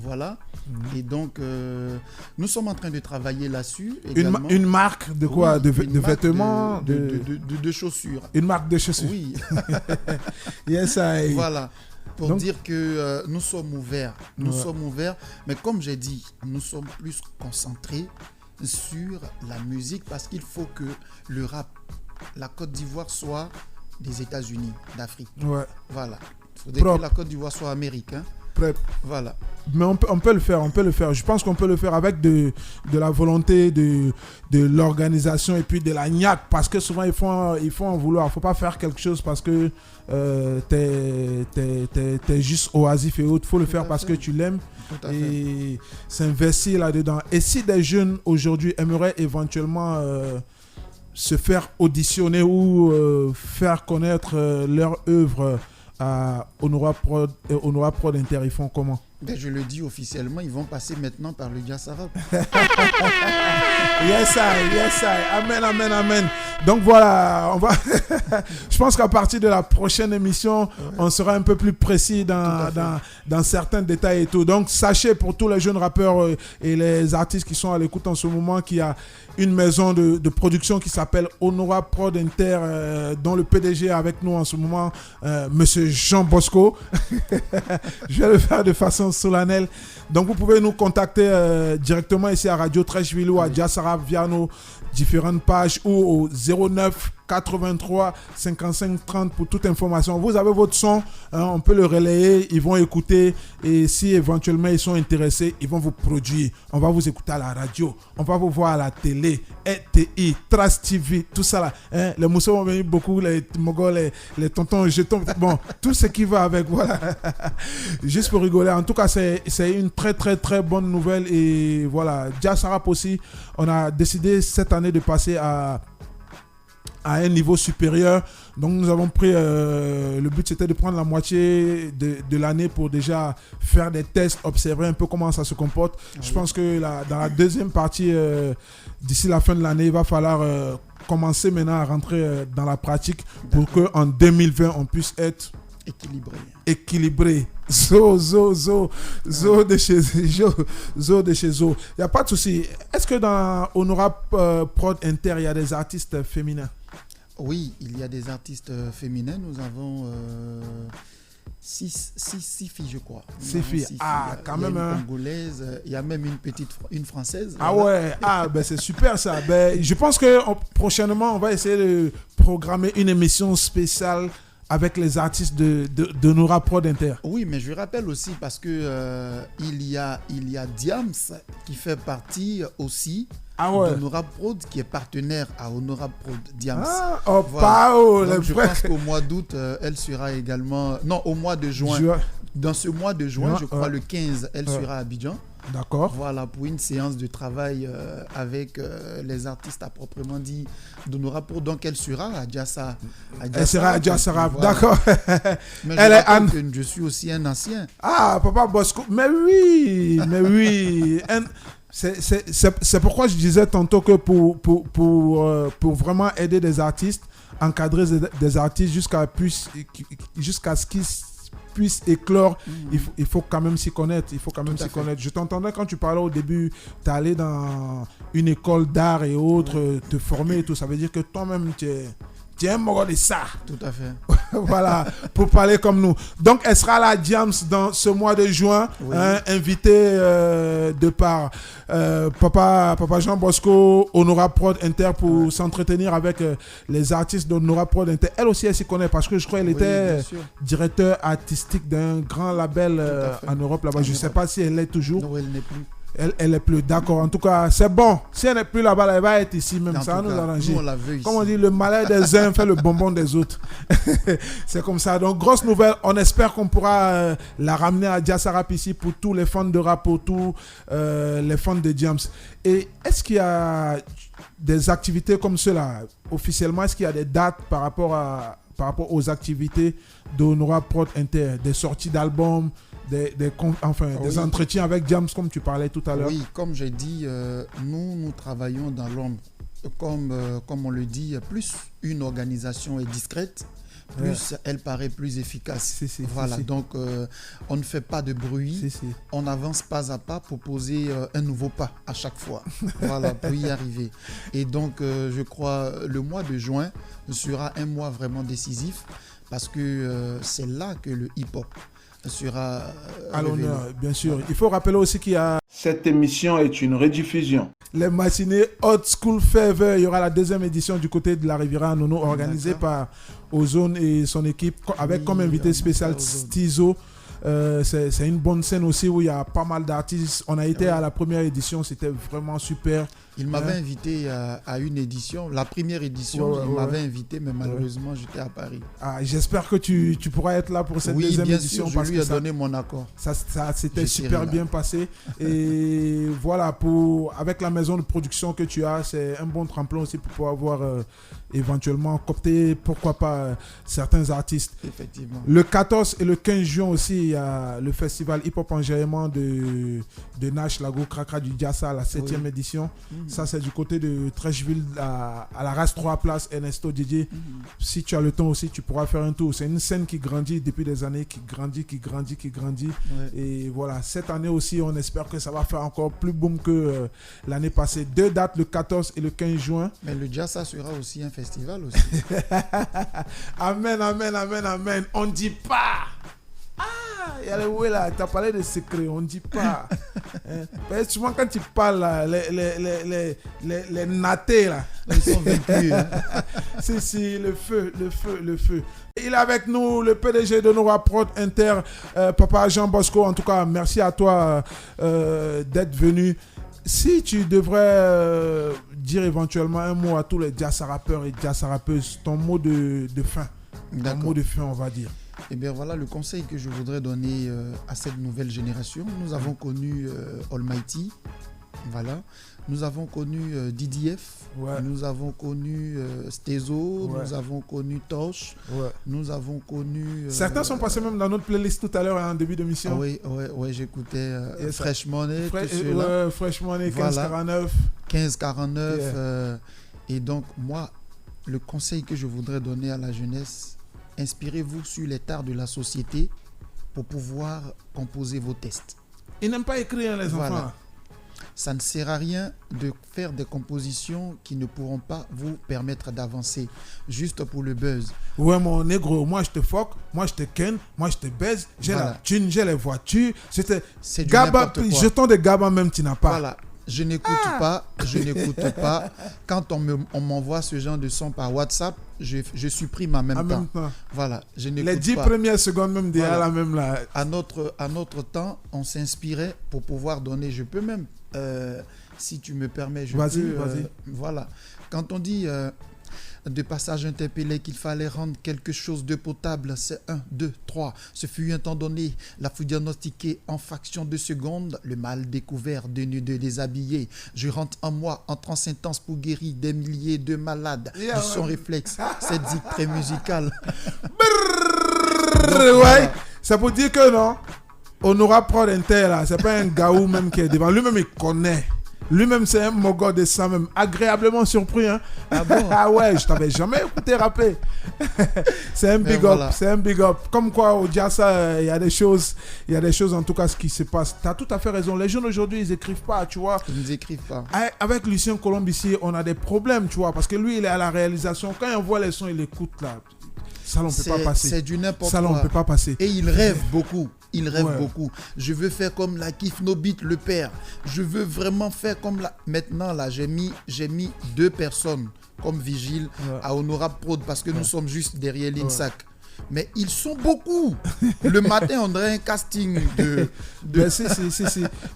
M: Voilà. Et donc, nous sommes en train de travailler là-dessus.
B: Une marque de quoi?
M: Oui,
B: de vêtements?
M: De chaussures.
B: Une marque de chaussures.
M: Oui.
B: Yes, I...
M: Voilà. Pour dire que nous sommes ouverts. Nous sommes ouverts. Mais comme j'ai dit, nous sommes plus concentrés sur la musique parce qu'il faut que le rap, la Côte d'Ivoire soit des États-Unis, d'Afrique. Ouais. Voilà. Il faudrait que la Côte d'Ivoire soit américaine. Voilà.
B: Mais on peut le faire. Je pense qu'on peut le faire avec de la volonté de l'organisation et puis de la niaque, parce que souvent il faut en vouloir. Il ne faut pas faire quelque chose parce que t'es juste oisif et autres. Il faut le faire parce que tu l'aimes et s'investir là-dedans. Et si des jeunes aujourd'hui aimeraient éventuellement se faire auditionner ou faire connaître leur œuvre à Honora Prod Inter, ils font comment?
M: Ben, je le dis officiellement, ils vont passer maintenant par le Jazz Rap.
B: Yes, I. Amen. Donc voilà, je pense qu'à partir de la prochaine émission, on sera un peu plus précis dans certains détails et tout. Donc sachez pour tous les jeunes rappeurs et les artistes qui sont à l'écoute en ce moment qu'il y a une maison de production qui s'appelle Honora Prod Inter, dont le PDG est avec nous en ce moment, Monsieur Jean Bosco. Je vais le faire de façon solennelle. Donc vous pouvez nous contacter directement ici à Radio Trashville ou à Jassara via nos différentes pages ou au 09 83 55 30 pour toute information. Vous avez votre son, on peut le relayer, ils vont écouter et si éventuellement ils sont intéressés, ils vont vous produire. On va vous écouter à la radio, on va vous voir à la télé, RTI, Trash TV, tout ça là. Hein? Les moussons vont venir beaucoup, les mogols, les tontons, jetons, bon, tout ce qui va avec, voilà. Juste pour rigoler. En tout cas, c'est une très très très bonne nouvelle et voilà. Jazz Rap aussi, on a décidé cette année de passer à un niveau supérieur. Donc nous avons pris, le but c'était de prendre la moitié de l'année pour déjà faire des tests, observer un peu comment ça se comporte. Je pense que dans la deuxième partie, d'ici la fin de l'année, il va falloir commencer maintenant à rentrer dans la pratique pour qu'en 2020 on puisse être équilibré. Zo de chez Zo. Il n'y a pas de souci. Est-ce que dans Honora Prod Inter, il y a des artistes féminins?
M: Oui, il y a des artistes féminins. Nous avons 6 filles, je crois.
B: 6 filles. Quand même.
M: Il y a une congolaise, il y a même une française.
B: Ah ouais, ben c'est super ça. Ben, je pense que prochainement, on va essayer de programmer une émission spéciale avec les artistes de Honora Prod Inter.
M: Oui, mais je rappelle aussi parce que il y a Diams qui fait partie aussi d'Honora Prod, qui est partenaire à Honora Prod Diams. Donc, je pense qu'au mois d'août, elle sera également... Non, au mois de juin. Dans ce mois de juin, je crois le 15, elle sera à Abidjan.
B: D'accord.
M: Voilà, pour une séance de travail avec les artistes à proprement dit d'Honora Prod. Donc elle sera à Jassa.
B: Elle sera à Jassara, voilà. D'accord.
M: Mais elle est Anne. Je suis aussi un ancien.
B: Ah, Papa Bosco. Mais oui. C'est pourquoi je disais tantôt que pour vraiment aider des artistes, encadrer des artistes jusqu'à ce qu'ils puissent éclore, il faut quand même s'y connaître. Je t'entendais quand tu parlais au début, tu es allé dans une école d'art et autres, te former et tout. Ça veut dire que toi-même, tu es un mogol de ça.
M: Tout à fait.
B: Voilà, pour parler comme nous. Donc, elle sera là, Diams, dans ce mois de juin, invitée de par Papa Jean Bosco, Honora Prod Inter, pour s'entretenir avec les artistes d'Honora Prod Inter. Elle aussi, elle s'y connaît parce que je crois qu'elle était directeur artistique d'un grand label en Europe là-bas. Je ne sais pas si elle l'est toujours.
M: Non, elle n'est plus.
B: Elle est plus, d'accord. En tout cas, c'est bon. Si elle n'est plus là-bas, elle va être ici même. Ça va nous arranger.
M: Nous, on la veut ici.
B: Comme on dit, le malheur des uns fait le bonbon des autres. C'est comme ça. Donc, grosse nouvelle. On espère qu'on pourra la ramener à Jazza Rap ici pour tous les fans de rap, pour tous les fans de Jams. Et est-ce qu'il y a des activités comme cela officiellement? Est-ce qu'il y a des dates par rapport aux activités d'Honorable Prod Inter, des sorties d'albums, des entretiens avec Jams comme tu parlais tout à l'heure?
M: Oui, comme j'ai dit, nous travaillons dans l'ombre. Comme on le dit, plus une organisation est discrète, plus elle paraît plus efficace. Donc on ne fait pas de bruit, on avance pas à pas pour poser un nouveau pas à chaque fois, voilà, pour y arriver. Et donc je crois le mois de juin sera un mois vraiment décisif parce que c'est là que le hip-hop sera
B: à l'honneur, bien sûr. Voilà. Il faut rappeler aussi qu'il y a...
T: Cette émission est une rediffusion.
B: Les matinées Old School Fever, il y aura la deuxième édition du côté de la Riviera Nono, organisée par Ozone et son équipe, avec comme invité spécial Stizo. C'est une bonne scène aussi où il y a pas mal d'artistes. On a été à la première édition, c'était vraiment super.
M: Il m'avait invité à une édition, la première édition, il m'avait invité, mais malheureusement j'étais à Paris.
B: J'espère que tu pourras être là pour cette deuxième édition.
M: Oui, bien sûr, je lui ai donné mon accord.
B: Ça s'était super bien passé. Et voilà, avec la maison de production que tu as, c'est un bon tremplin aussi pour pouvoir voir éventuellement coopter, pourquoi pas, certains artistes.
M: Effectivement.
B: Le 14 et le 15 juin aussi, il y a le festival Hip Hop Enjaillement de Nash Lago Krakra du Jazza, la 7e édition. Ça, c'est du côté de Trècheville à la race 3 places Ernesto DJ. Si tu as le temps aussi, tu pourras faire un tour. C'est une scène qui grandit depuis des années, qui grandit. Et voilà, cette année aussi, on espère que ça va faire encore plus boom que l'année passée. 2 dates, le 14 et le 15 juin.
M: Mais le Jazza sera aussi un festival aussi.
B: Amen. On ne dit pas. Il y a les là, tu as parlé de secrets, on ne dit pas. Souvent quand tu parles, là, les natés, là.
M: Ils sont vaincus.
B: Si, le feu. Il est avec nous, le PDG de Honorable Prod Inter, Papa Jean Bosco. En tout cas, merci à toi d'être venu. Si tu devrais dire éventuellement un mot à tous les Jazza rappeurs et Jazza rappeuses, ton mot de fin. Ton mot de fin, on va dire.
M: Eh bien voilà le conseil que je voudrais donner à cette nouvelle génération. Nous avons connu Almighty, voilà. Nous avons connu DDF, nous avons connu Stezo, nous avons connu Tosh, nous avons connu...
B: Certains sont passés même dans notre playlist tout à l'heure en début d'émission.
M: Oui, j'écoutais Fresh Money,
B: Fresh Money, 1549.
M: 1549. Et donc moi, le conseil que je voudrais donner à la jeunesse, inspirez-vous sur les tares de la société pour pouvoir composer vos tests.
B: Ils n'aiment pas écrire, les enfants.
M: Ça ne sert à rien de faire des compositions qui ne pourront pas vous permettre d'avancer juste pour le buzz.
B: Ouais, mon négro, moi je te fuck, moi je te ken, moi je te baise, j'ai la thune, j'ai les voitures. C'est du n'importe quoi. Jeton de Gaba même, tu n'as pas.
M: Voilà. Je n'écoute pas. Quand on m'envoie ce genre de son par WhatsApp, je supprime en même temps. Voilà, je n'écoute pas.
B: Les 10 premières secondes même déjà la même là.
M: À notre temps, on s'inspirait pour pouvoir donner. Je peux même, si tu me permets,
B: vas-y.
M: Voilà, quand on dit de passage interpellé qu'il fallait rendre quelque chose de potable, c'est 1, 2, 3. Ce fut un temps donné, la fouille diagnostiquée en fraction de seconde, le mal découvert, de nu de déshabillé. Je rentre en moi, en transe intense pour guérir des milliers de malades. Du son réflexe, cette zik très musicale.
B: Ouais, ça pour dire que non, Honorable Prod Inter là, c'est pas un gaou même qui est devant. Lui-même il connaît. Lui-même, c'est un mogol de ça même. Agréablement surpris. Hein?
M: Ah bon?
B: Ah ouais, je t'avais jamais écouté rapper. C'est un big up. C'est un big up. Comme quoi, au Jazza, il y a des choses en tout cas qui se passent. Tu as tout à fait raison. Les jeunes aujourd'hui, ils écrivent pas, tu vois.
M: Ils n'écrivent pas.
B: Avec Lucien Colombe ici, on a des problèmes, tu vois. Parce que lui, il est à la réalisation. Quand il envoie les sons, il écoute là. Ça, on ne peut pas passer.
M: C'est du n'importe
B: quoi. Ça, on ne peut pas passer.
M: Et il rêve beaucoup. Beaucoup. Je veux faire comme la Kif Nobit, le père. Je veux vraiment faire comme la... Maintenant, là, j'ai mis 2 personnes comme vigile à Honorable Prod parce que nous sommes juste derrière l'INSAC. Mais ils sont beaucoup. Le matin, on dirait un casting de...
B: Si.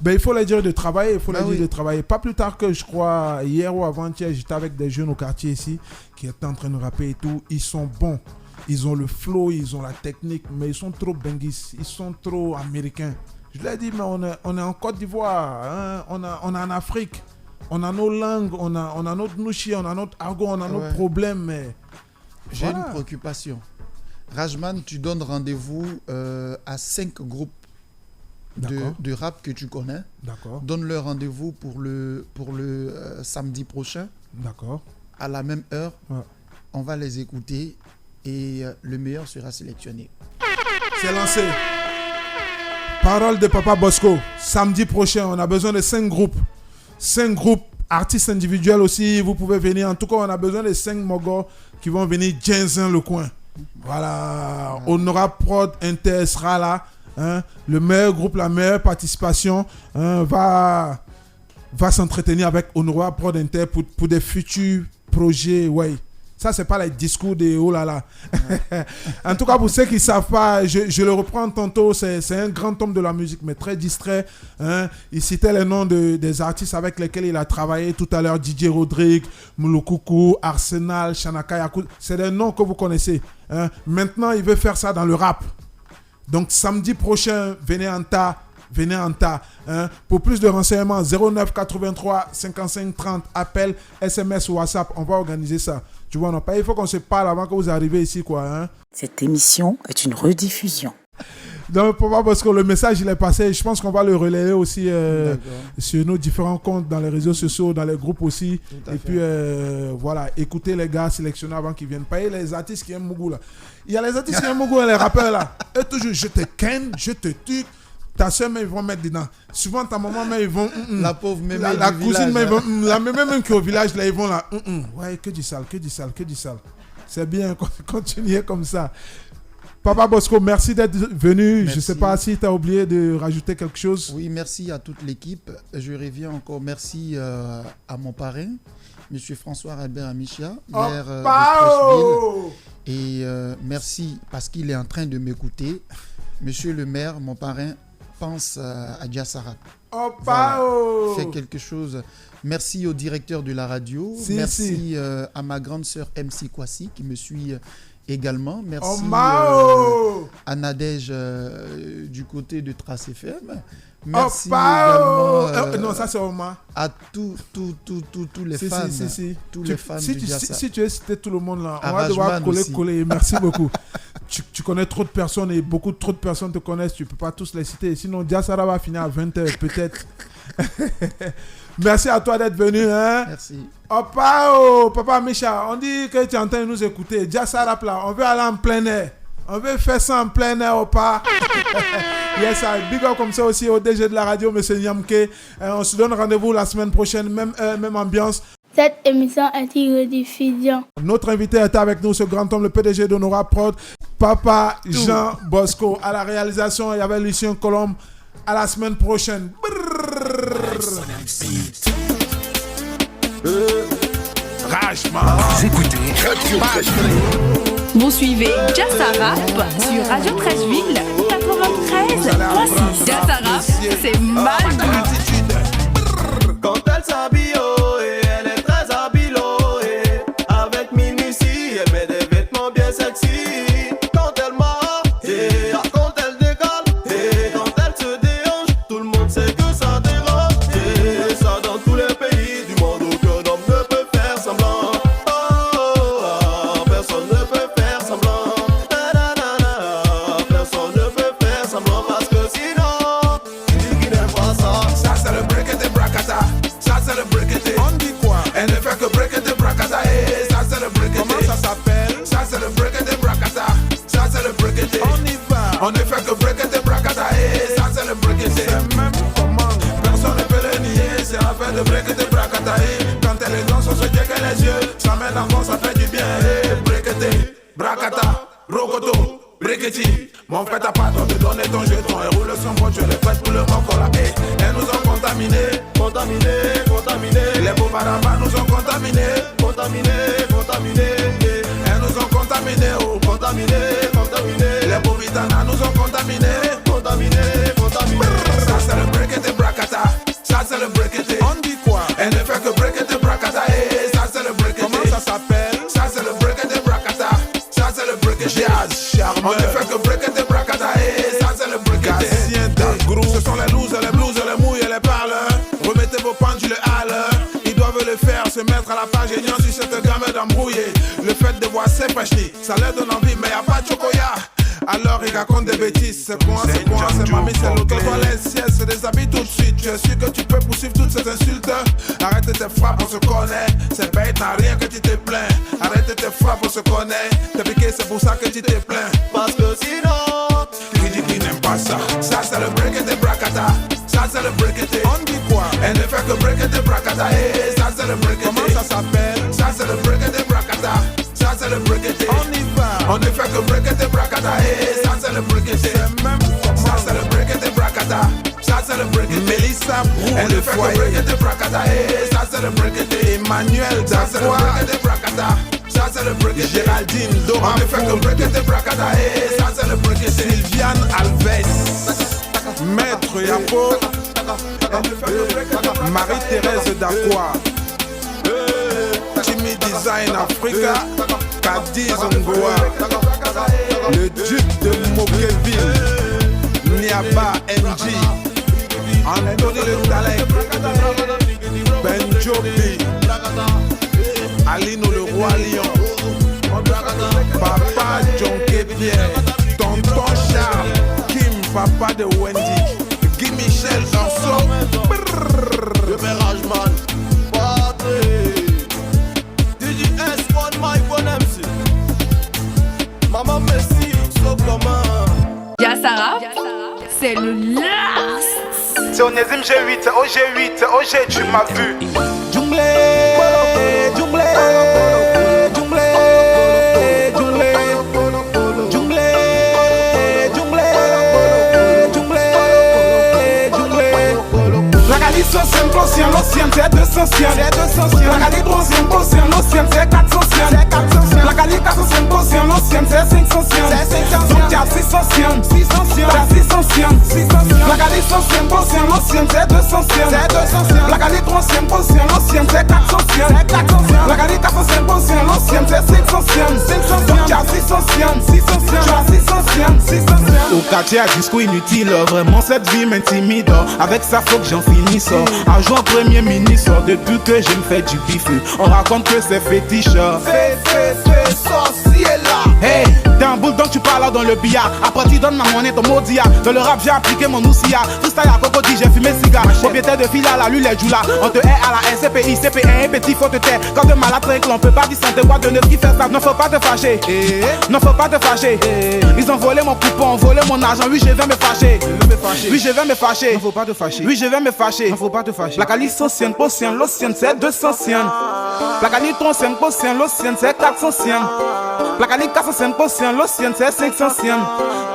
B: Il faut leur dire de travailler. De travailler. Pas plus tard que, je crois, hier ou avant-hier, j'étais avec des jeunes au quartier ici qui étaient en train de rapper et tout. Ils sont bons. Ils ont le flow, ils ont la technique, mais ils sont trop benguis. Ils sont trop américains. Je l'ai dit, mais on est en Côte d'Ivoire. Hein? On est en Afrique. On a nos langues, on a notre nouchi, on a notre argot, on a nos problèmes. Mais
M: j'ai une préoccupation. Rajman, tu donnes rendez-vous à 5 groupes de rap que tu connais.
B: D'accord.
M: Donne-leur rendez-vous pour le samedi prochain.
B: D'accord.
M: À la même heure. Ouais. On va les écouter et le meilleur sera sélectionné.
B: C'est lancé. Parole de Papa Bosco. Samedi prochain, on a besoin de 5 groupes. 5 groupes, artistes individuels aussi. Vous pouvez venir. En tout cas, on a besoin de 5 mogos qui vont venir Jensen le coin. Voilà. Honora Prod Inter sera là. Hein. Le meilleur groupe, la meilleure participation va s'entretenir avec Honora Prod Inter pour des futurs projets. Ouais. Ça, c'est pas les discours de oh là là. En tout cas, pour ceux qui ne savent pas, je le reprends tantôt, c'est un grand homme de la musique, mais très distrait. Hein. Il citait les noms des artistes avec lesquels il a travaillé tout à l'heure. DJ Rodrigue, Moulokoukou, Arsenal, Shanaka Yakou. C'est des noms que vous connaissez. Hein. Maintenant, il veut faire ça dans le rap. Donc, samedi prochain, venez en tas. Hein. Pour plus de renseignements, 09 83 55 30, appel, SMS ou WhatsApp. On va organiser ça. Tu vois, non, pas, il faut qu'on se parle avant que vous arriviez ici, quoi. Hein.
A: Cette émission est une rediffusion.
B: Donc, parce que le message, il est passé. Je pense qu'on va le relayer aussi sur nos différents comptes, dans les réseaux sociaux, dans les groupes aussi. Et puis, voilà, écoutez les gars sélectionnés avant qu'ils viennent. Pas les artistes qui aiment Mougou, là. Il y a les artistes qui aiment Mougou et les rappeurs, là. Et toujours, je te ken, je te tue. Ta soeur, mais ils vont mettre dedans. Souvent, ta maman, mais ils vont...
M: La pauvre mémé
B: la
M: du
B: cousine,
M: village,
B: mais ils vont... La mémé même qui est au village, là, ils vont là... Ouais, que du sale. C'est bien, continuez comme ça. Papa Bosco, merci d'être venu. Merci. Je ne sais pas si tu as oublié de rajouter quelque chose.
M: Oui, merci à toute l'équipe. Je reviens encore. Merci à mon parrain, M. François Albert Amicia, maire de Trècheville. Et merci parce qu'il est en train de m'écouter. Monsieur le maire, mon parrain, pense à Diassara. Voilà. Fait quelque chose. Merci au directeur de la radio. Merci à ma grande sœur MC Kwasi qui me suit également. Merci à Nadège du côté de Trace FM. Merci également
B: non, ça c'est Oma.
M: À tous les fans. Tous les fans de Diassara.
B: Si tu veux citer tout le monde là, on va devoir coller. Merci beaucoup. Tu connais trop de personnes et trop de personnes te connaissent. Tu ne peux pas tous les citer. Sinon, Diassara va finir à 20h peut-être. Merci à toi d'être venu. Hein?
M: Merci.
B: Papa Micha, on dit que tu es en train de nous écouter. Diassara là, on veut aller en plein air. On veut faire ça en plein air, Opa. Yes, big up comme ça aussi au DG de la radio, M. Nyamke. On se donne rendez-vous la semaine prochaine, même heure, même ambiance.
C: Cette émission est une rediffusion.
B: Notre invité était avec nous, ce grand homme, le PDG d'Honora Prod, Papa Jean Bosco. À la réalisation, il y avait Lucien Colombe. À la semaine prochaine.
L: Vous écoutez
D: Vous suivez Jassara sur Radio Trècheville 93.6. Jassara, c'est mal.
F: Quand elle s'habille, elle est très habile, avec minutie, elle met des vêtements bien sexy. Quand elle marche, quand elle décale, quand elle se déhanche, tout le monde sait que ça dérange. Et ça dans tous les pays du monde, aucun homme ne peut faire semblant. Personne ne peut faire semblant. Personne ne peut faire semblant parce que sinon, tu dis qu'il n'aime pas ça.
E: Ça c'est le break et bracata. Ça c'est le break et on dit quoi? Elle ne fait que break et bracata. Ça c'est le break et comment ça s'appelle? Ça c'est le break et bracata. Ça c'est le break et on y va. On ne fait que break et bracata. Ça c'est le break et c'est même comment. Personne ne peut le nier. C'est affaire de break et bracata. Quand elle est dans son se check les yeux, ça met l'enfant, ça fait du bien. Break et bracata, rocoto. Briquetti, mon frère t'as pas temps de donner ton jeton. Et roule son bon, je l'ai fait pour le mocola. Elles nous ont contaminés. Les beaux barabas nous ont contaminés. Elles nous ont contaminés, gitanas nous ont contaminés. Ça c'est le breakete bracata. Ça c'est le breakete.
B: On dit quoi?
E: Elle ne fait que breakete bracata. Ça c'est le breakete.
B: Comment ça s'appelle?
E: Ça c'est le breakete bracata. Ça c'est le breakete.
B: Jazz, charmeur.
E: On ne fait que breakete bracata. Ça c'est le breakete. Ce sont les losers, les blues, les mouilles et les parleurs. Remettez vos pendules à l'heure. Ils doivent le faire, se mettre à la page et sur cette gamme d'embrouiller. Le fait de voir ces pêchis, ça leur donne envie, mais y'a pas de chocolat. Alors ils racontent des bêtises, c'est quoi, c'est mamie, c'est l'autre, toi les siestes, c'est des habits tout de suite. Je suis que tu peux poursuivre toutes ces insultes. Arrête tes frappes, on se connaît. C'est bête, n'a rien que tu te plains. Arrête tes frappes, on se connaît. T'es piqué, c'est pour ça que tu te plains.
F: Parce que sinon,
E: qui dit qu'il n'aime pas ça? Ça c'est le breakete bracata. Ça c'est le breakete.
B: On dit quoi?
E: Elle ne fait que breakete bracata. Ça c'est le breakete.
B: Comment ça s'appelle?
E: Ça c'est le breakete bracata. Ça c'est le breakete.
B: On y va.
E: On ne fait que breakete bracata. Ça c'est le breakete. Ça c'est le breakete bracata. Ça c'est le breakete.
B: Mélissa Brou,
E: elle ne fait que breakete bracata. Ça c'est le breakete.
B: Emmanuel
E: ça c'est le breakete bracata. Ça c'est le breakete.
B: Géraldine Dora,
E: on ne fait que breakete bracata. Ça c'est le breakete.
B: Sylviane Alves, Maître Yapo, Marie-Thérèse Dakwa, Timmy Design Africa, Kadiz Ngoa, le duc de Mokeville, Niaba NG, Anthony Le Dalek, Benjobi, Alino le Roi Lion, Papa John Pierre, Tonton Charles, Kim Papa de Wendy, Guy Michel Orso,
F: le Méragman, Patrick, DJS, One Mike, One MC, Maman Messi, so commun.
D: Yassara, c'est le last.
B: C'est Onésime G8, c'est OG8, c'est OG, tu m'as vu.
F: Djunglé, Djunglé, Djunglé, Djunglé, Djunglé, Djunglé, Djunglé, Djunglé. La Galice ancienne, l'ancienne, l'ancienne, c'est 200 siennes. La Galice ancienne, l'ancienne, l'ancienne, c'est 400 siennes. La Galice ancienne, l'ancienne, l'ancienne, c'est 500 siennes. Donc t'as 600 siennes, 600 siennes, t'as 600 siennes. La Galice ancienne, l'ancienne, l'ancienne, c'est 200 siennes. La Galice ancienne, l'ancienne, l'ancienne, c'est 400 siennes. La Galice ancienne, l'ancienne, l'ancienne, c'est 500 siennes. Donc t'as 600 siennes, 600 siennes, t'as 600 siennes, 600 siennes.
B: Au quartier à discours inutile, vraiment cette vie m'intimide. Avec ça faut que j'en finisse. Adjoint premier ministre, depuis que je me fais du bif, on raconte que c'est fétiche.
F: Sorcier là.
B: Hey, t'es un boule donc tu parles dans le billard. Après tu donnes ma monnaie, ton maudit. Dans le rap j'ai appliqué mon oussia. Freestyle à Cocody, j'ai fumé cigare. Propriétaire de fil à la lune, les joula. On te hait à la SCPI, CP1 et petit faut te taire. Quand de malade trinque, on peut pas dissentir. Quoi de neuf qui fait ça, non faut pas te fâcher. Non faut pas te fâcher. Ils ont volé mon coupon, volé mon argent. Oui je vais me fâcher. Oui je vais me fâcher. Non faut pas te fâcher. Oui je vais me fâcher. Non faut pas te fâcher. La Calice ancienne, l'ancienne, l'ancienne c'est 200 siennes. La Calice ancienne, l'ancienne, l'ancienne c'est 400 siennes. La Calice ancienne, l'ancienne, l'ancienne c'est 500 siennes.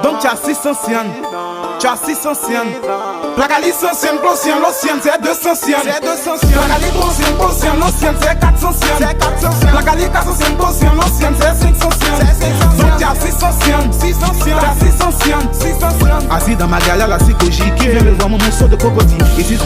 B: Donc tu as 600 siennes. Tu as 600 siennes. La Calice ancienne, l'ancienne, l'ancienne c'est 200 siennes. La Calice ancienne, l'ancienne, l'ancienne c'est 400 siennes. La Calice ancienne, l'ancienne, l'ancienne c'est 500 siennes. Donc tu as 600 siennes. 600 siennes. Tu as 600 siennes. 600 siennes. Assis dans ma galère, la psychologie qui vient me voir mon morceau de Cocody. Ici 0-0,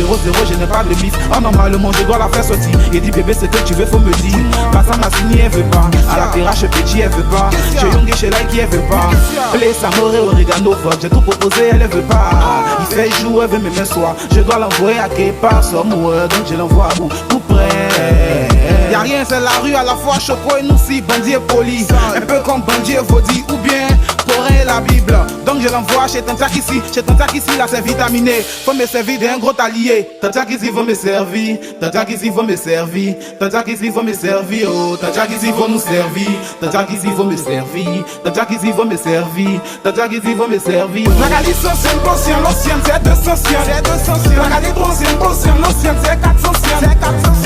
B: je n'ai pas de bif. Oh normalement je dois la faire sortir. Et dit bébé c'est que tu veux, faut me dire. Passant ma signe, elle veut pas. À la terrasse petit, elle veut pas. J'ai young chez qui elle veut pas. Play Samoré, oregano, fuck. J'ai tout proposé, elle veut pas. Il fait jour, elle veut me mettre soir. Je dois l'envoyer à Kepa, somewhere. Donc je l'envoie à vous, tout près. Y'a rien, c'est la rue à la fois choco et nous si bandit et poli. Un peu comme bandit et vaudi ou bien Coran et la Bible. Donc je l'envoie chez Tantak ici. Chez Tantak ici là c'est vitaminé. Faut me servir d'un gros allié. Tantak ici va me servir. Tantak ici va me servir. Tantak ici va me servir. Oh Tantak ici va nous servir. Tantak ici va me servir. Tantak ici va me servir. Tantak ici va me servir. La Galice ancienne, l'ancienne, l'ancienne c'est 200 siennes. La Galice ancienne, l'ancienne, l'ancienne c'est 400 siennes.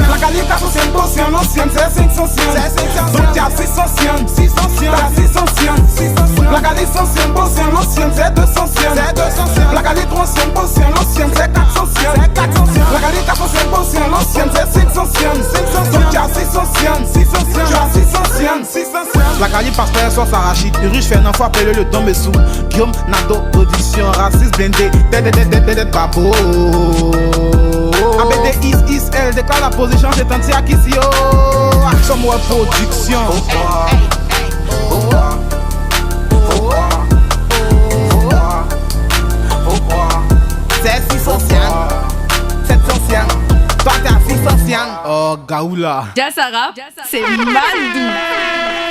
B: La Galice ancienne, l'ancienne, l'ancienne c'est 500 siennes. Donc tu as 600 siennes. 600 siennes. T'as 600 siennes. La Galice ancienne, l'ancienne, l'ancienne c'est 200 siennes. La Galice ancienne, l'ancienne, l'ancienne c'est 400 siennes. La Galice ancienne, l'ancienne, l'ancienne c'est 500 siennes. Donc tu as
U: La Cali passe par soit s'arrache. Riche fait un fois appelé le don me sous. Guillaume Nado audition raciste blindé. Dead babo. ABD is elle décale la position j'ai tenté à qui si yo. Action moi production. C'est 600 700. Toi t'es à 600. Oh Gaoula.
D: Jazz Rap, c'est Maldou.